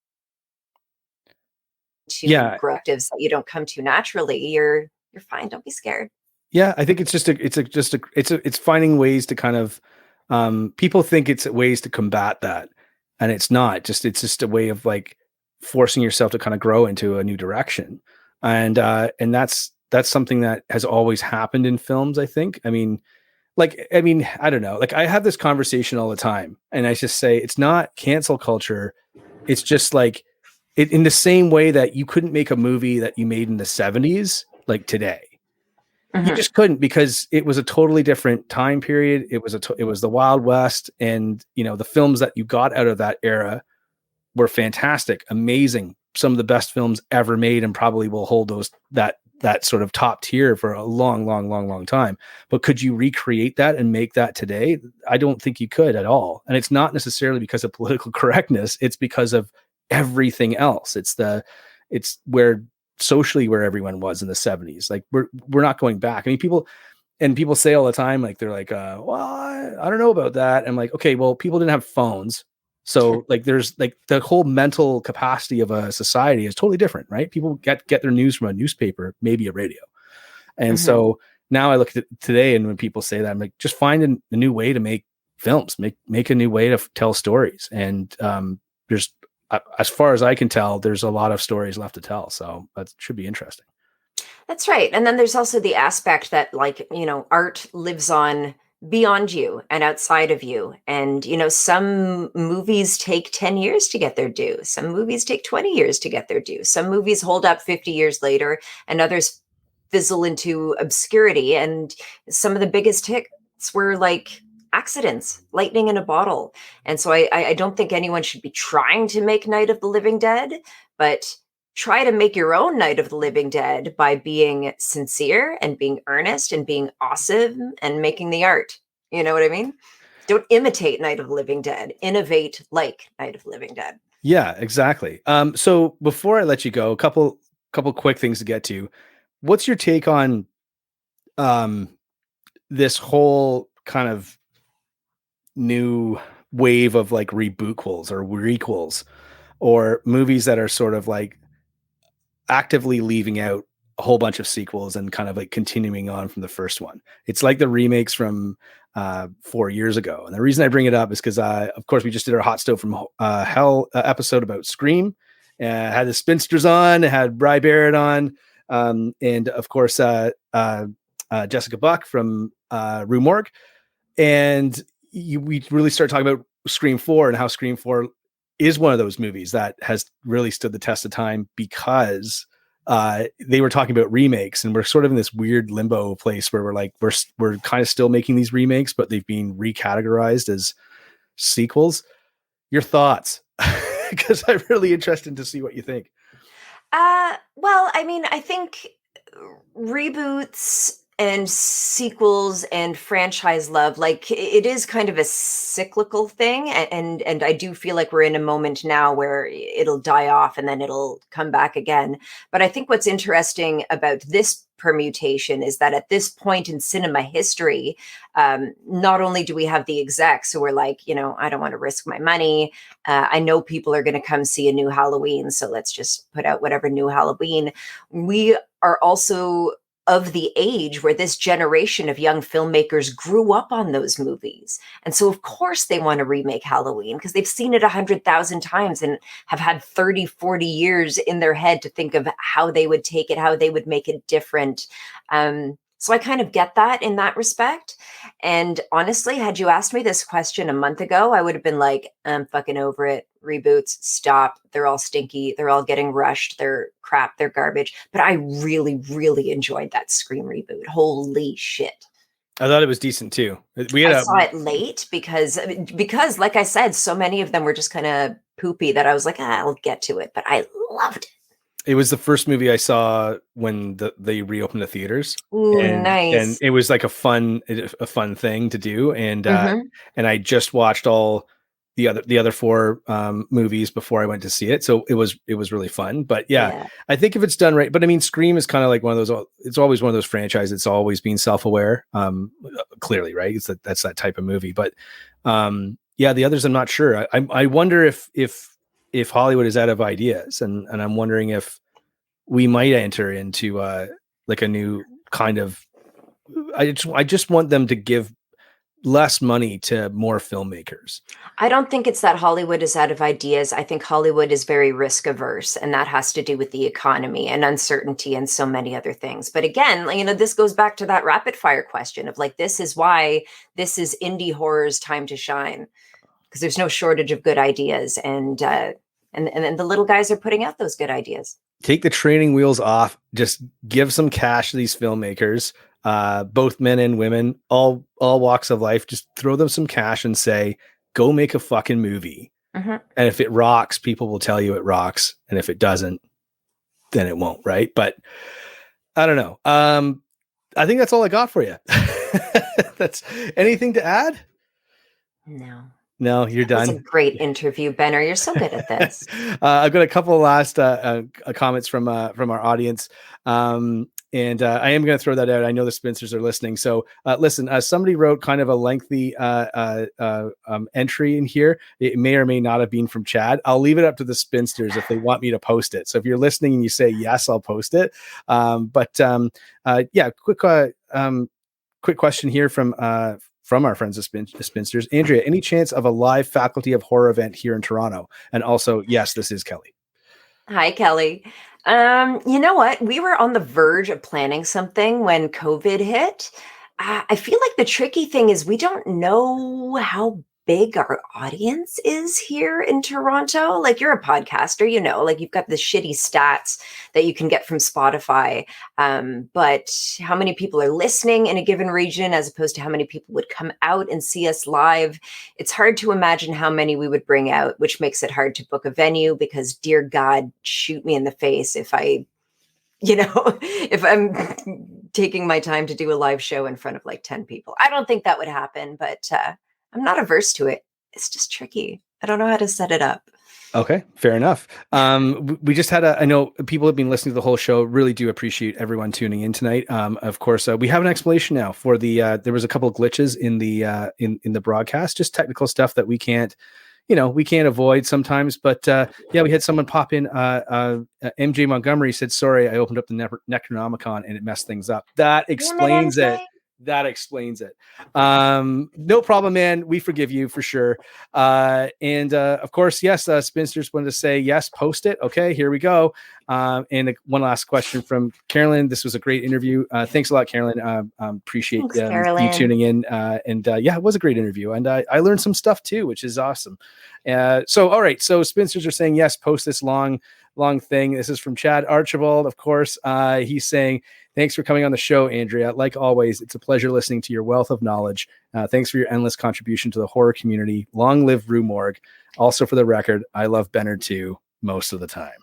to correctives that you don't come to naturally, you're fine. Don't be scared. Yeah, I think it's finding ways to kind of people think it's ways to combat that, and it's not. It's just a way of like forcing yourself to kind of grow into a new direction, and that's something that has always happened in films. I think. I mean, I don't know. Like I have this conversation all the time, and I just say it's not cancel culture. It's just like in the same way that you couldn't make a movie that you made in the 70s like today. You just couldn't, because it was a totally different time period. It was the Wild West, and the films that you got out of that era were fantastic, amazing, some of the best films ever made, and probably will hold that sort of top tier for a long time. But could you recreate that and make that today? I don't think you could at all. And it's not necessarily because of political correctness. It's because of everything else. It's where socially where everyone was in the 70s. Like we're not going back. I mean, people say all the time, like they're like, well, I don't know about that. I'm like, okay, well, people didn't have phones. So like there's like the whole mental capacity of a society is totally different, right? People get their news from a newspaper, maybe a radio. And so now I look at it today, and when people say that, I'm like, just find a new way to make films, make a new way to tell stories. And there's, as far as I can tell, there's a lot of stories left to tell. So that should be interesting. That's right. And then there's also the aspect that art lives on beyond you and outside of you. And, some movies take 10 years to get their due. Some movies take 20 years to get their due. Some movies hold up 50 years later, and others fizzle into obscurity. And some of the biggest hits were like accidents, lightning in a bottle. And so I don't think anyone should be trying to make Night of the Living Dead, but try to make your own Night of the Living Dead by being sincere and being earnest and being awesome and making the art. You know what I mean? Don't imitate Night of the Living Dead. Innovate like Night of the Living Dead. Yeah, exactly. So before I let you go, a couple quick things to get to. What's your take on this whole kind of new wave of like rebootquels or requels, or movies that are sort of like actively leaving out a whole bunch of sequels and kind of like continuing on from the first one? It's like the remakes from 4 years ago. And the reason I bring it up is because of course we just did our Hot Stove from Hell episode about Scream. Had the Spinsters on, had Bry Barrett on, and of course Jessica Buck from Rue Morgue. And we really start talking about Scream 4 and how Scream 4 is one of those movies that has really stood the test of time, because they were talking about remakes, and we're sort of in this weird limbo place where we're kind of still making these remakes, but they've been recategorized as sequels. Your thoughts? Because I'm really interested to see what you think. Well, I mean, I think reboots and sequels and franchise love, like it is kind of a cyclical thing. And I do feel like we're in a moment now where it'll die off and then it'll come back again. But I think what's interesting about this permutation is that at this point in cinema history, not only do we have the execs who are like, I don't want to risk my money. I know people are going to come see a new Halloween, so let's just put out whatever new Halloween. We are also of the age where this generation of young filmmakers grew up on those movies. And so of course they want to remake Halloween because they've seen it 100,000 times and have had 30, 40 years in their head to think of how they would take it, how they would make it different. So I kind of get that in that respect. And honestly, had you asked me this question a month ago, I would have been like, I'm fucking over it. Reboots, stop. They're all stinky. They're all getting rushed. They're crap. They're garbage. But I really, really enjoyed that Scream reboot. Holy shit. I thought it was decent too. I saw it late because, like I said, so many of them were just kind of poopy that I was like, I'll get to it. But I loved it. It was the first movie I saw when they reopened the theaters. Ooh, and, nice. And it was like a fun thing to do. And and I just watched all the other 4 movies before I went to see it. So it was really fun. But yeah, I think if it's done right, but I mean, Scream is kind of like one of those, it's always one of those franchises. It's always been self-aware. Clearly, right? That's that type of movie. But yeah, the others, I'm not sure. I wonder if Hollywood is out of ideas, and I'm wondering if we might enter into like a new kind of, I just want them to give less money to more filmmakers. I don't think it's that Hollywood is out of ideas. I think Hollywood is very risk averse, and that has to do with the economy and uncertainty and so many other things. But again, this goes back to that rapid fire question of like, this is why this is indie horror's time to shine, because there's no shortage of good ideas, and the little guys are putting out those good ideas. Take the training wheels off. Just give some cash to these filmmakers, both men and women, all walks of life. Just throw them some cash and say, go make a fucking movie. And if it rocks, people will tell you it rocks. And if it doesn't, then it won't. Right. But I don't know. I think that's all I got for you. That's anything to add? No, you're done. That's a great interview, Benner. You're so good at this. I've got a couple of last comments from our audience. And I am going to throw that out. I know the Spinsters are listening. So listen, somebody wrote kind of a lengthy entry in here. It may or may not have been from Chad. I'll leave it up to the Spinsters if they want me to post it. So if you're listening and you say yes, I'll post it. Yeah, quick question here from our friends the Spinsters. Andrea, any chance of a live Faculty of Horror event here in Toronto? And also, yes, this is Kelly. Hi, Kelly. You know what? We were on the verge of planning something when COVID hit. I feel like the tricky thing is we don't know how big our audience is here in Toronto. Like, you're a podcaster, like you've got the shitty stats that you can get from Spotify. But how many people are listening in a given region as opposed to how many people would come out and see us live? It's hard to imagine how many we would bring out, which makes it hard to book a venue because, dear God, shoot me in the face if if I'm taking my time to do a live show in front of like 10 people. I don't think that would happen, but I'm not averse to it. It's just tricky. I don't know how to set it up. Okay, fair enough. We just had I know people have been listening to the whole show. Really do appreciate everyone tuning in tonight. Of course, we have an explanation now for the, there was a couple of glitches in the, in the broadcast, just technical stuff that we can't avoid sometimes. But yeah, we had someone pop in. MJ Montgomery said, sorry, I opened up the Necronomicon and it messed things up. That explains it. That explains it. No problem, man. We forgive you for sure. And of course, yes, Spinsters wanted to say, yes, post it. Okay, here we go. And one last question from Carolyn. This was a great interview. Thanks a lot, Carolyn. Appreciate you tuning in. And yeah, it was a great interview. And I learned some stuff too, which is awesome. So, all right. So Spinsters are saying, yes, post this long thing. This is from Chad Archibald, of course. He's saying, thanks for coming on the show, Andrea. Like always, it's a pleasure listening to your wealth of knowledge. Thanks for your endless contribution to the horror community. Long live Rue Morgue. Also, for the record, I love Benner too most of the time.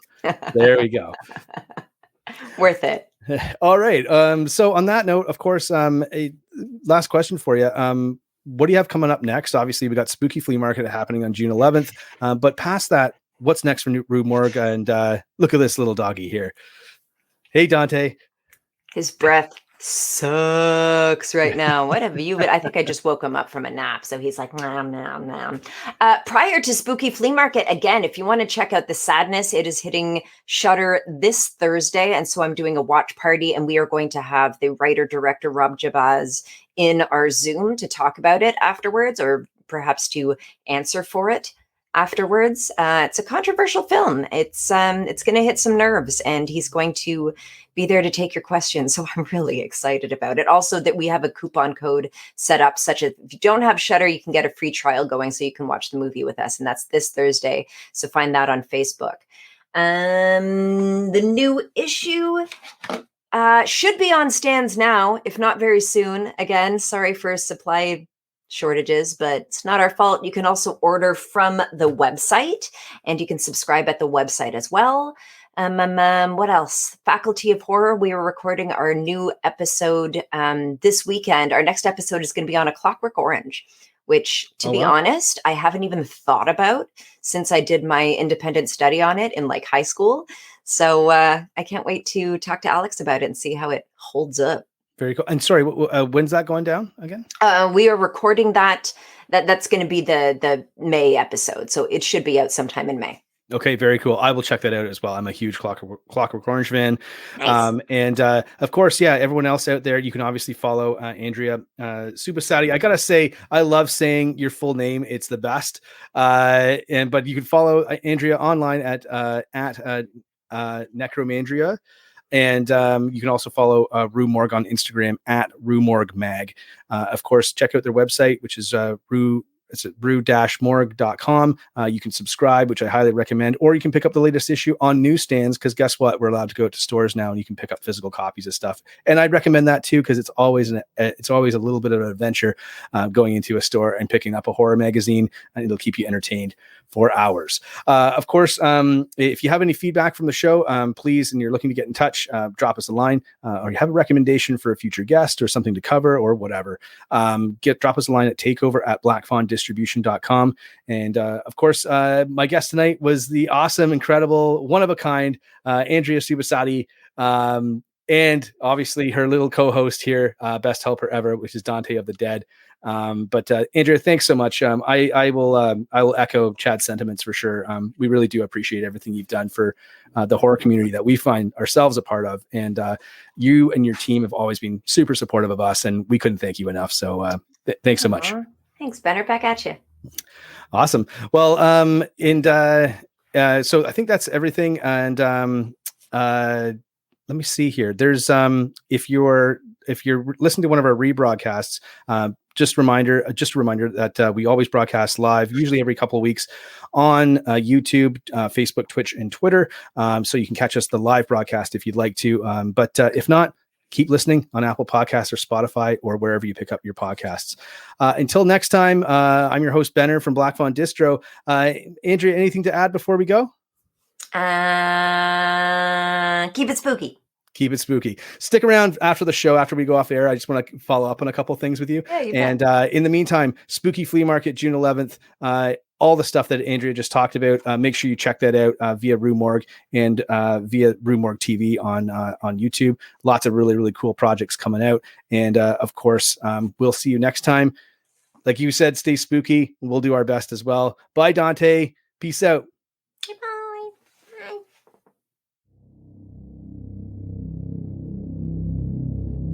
There we go. Worth it. All right. So on that note, of course, a last question for you. What do you have coming up next? Obviously, we got Spooky Flea Market happening on June 11th. But past that, what's next for Rue Morgue? And look at this little doggy here. Hey, Dante. His breath sucks right now. What have you been? I think I just woke him up from a nap. So he's like, nom. Prior to Spooky Flea Market, again, if you want to check out The Sadness, it is hitting Shudder this Thursday. And so I'm doing a watch party, and we are going to have the writer-director Rob Jabaz in our Zoom to talk about it afterwards, or perhaps to answer for it. afterwards. It's a controversial film. It's going to hit some nerves, and he's going to be there to take your questions. So I'm really excited about it. Also, that we have a coupon code set up, such as if you don't have Shudder, you can get a free trial going, so you can watch the movie with us, and that's this Thursday. So find that on Facebook. The new issue should be on stands now, if not very soon. Again, sorry for supply shortages, but it's not our fault. You can also order from the website, and you can subscribe at the website as well. What else? Faculty of Horror. We are recording our new episode this weekend. Our next episode is going to be on A Clockwork Orange, which, to be honest, I haven't even thought about since I did my independent study on it in like high school. So I can't wait to talk to Alex about it and see how it holds up. Very cool. And sorry, when's that going down again? We are recording that's going to be the May episode. So it should be out sometime in May. Okay, very cool. I will check that out as well. I'm a huge Clockwork Orange fan. Nice. And of course, yeah, everyone else out there, you can obviously follow Andrea Subissati. I got to say, I love saying your full name. It's the best. But you can follow Andrea online at Necromandria. And you can also follow Rue Morgue on Instagram at Rue Morgue Mag. Of course, check out their website, which is It's at rue-morgue.com. You can subscribe, which I highly recommend, or you can pick up the latest issue on newsstands, because guess what? We're allowed to go to stores now, and you can pick up physical copies of stuff. And I'd recommend that too, because it's always a little bit of an adventure going into a store and picking up a horror magazine, and it'll keep you entertained for hours. Of course, if you have any feedback from the show, please, and you're looking to get in touch, drop us a line, or you have a recommendation for a future guest or something to cover or whatever. Drop us a line at takeover@blackfawndistribution.com. And of course, my guest tonight was the awesome, incredible, one of a kind, Andrea Subissati, and obviously her little co-host here, best helper ever, which is Dante of the Dead. But Andrea, thanks so much. I will echo Chad's sentiments for sure. We really do appreciate everything you've done for the horror community that we find ourselves a part of. And you and your team have always been super supportive of us, and we couldn't thank you enough. So thanks so much. Thanks, Benner. Back at you. Awesome. Well, so I think that's everything. And let me see here. There's if you're listening to one of our rebroadcasts, just a reminder that we always broadcast live, usually every couple of weeks, on YouTube, Facebook, Twitch, and Twitter. So you can catch us the live broadcast if you'd like to. But if not, keep listening on Apple Podcasts or Spotify or wherever you pick up your podcasts. Until next time, I'm your host, Benner from Black Fawn Distro. Andrea, anything to add before we go? Keep it spooky. Keep it spooky. Stick around after the show, after we go off air. I just want to follow up on a couple things with you. Yeah, and in the meantime, Spooky Flea Market, June 11th, all the stuff that Andrea just talked about, make sure you check that out via Rue Morgue and via Rue Morgue TV on YouTube. Lots of really, really cool projects coming out. And of course, we'll see you next time. Like you said, stay spooky. We'll do our best as well. Bye, Dante. Peace out.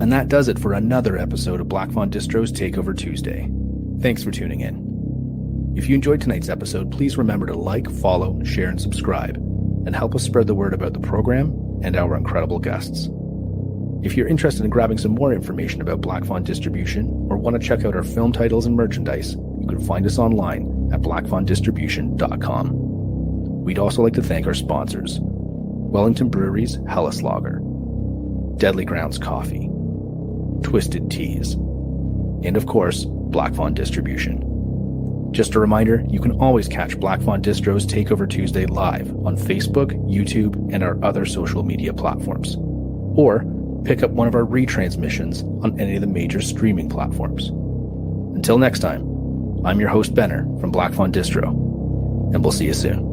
And that does it for another episode of Black Fawn Distro's Takeover Tuesday. Thanks for tuning in. If you enjoyed tonight's episode, please remember to like, follow, share, and subscribe, and help us spread the word about the program and our incredible guests. If you're interested in grabbing some more information about Black Fawn Distribution, or want to check out our film titles and merchandise, you can find us online at blackfawndistribution.com. We'd also like to thank our sponsors: Wellington Brewery's Hellas Lager, Deadly Grounds Coffee, Twisted Teas, and of course, Black Fawn Distribution. Just a reminder, you can always catch Black Fawn Distro's Takeover Tuesday live on Facebook, YouTube, and our other social media platforms. Or pick up one of our retransmissions on any of the major streaming platforms. Until next time, I'm your host, Benner from Black Fawn Distro, and we'll see you soon.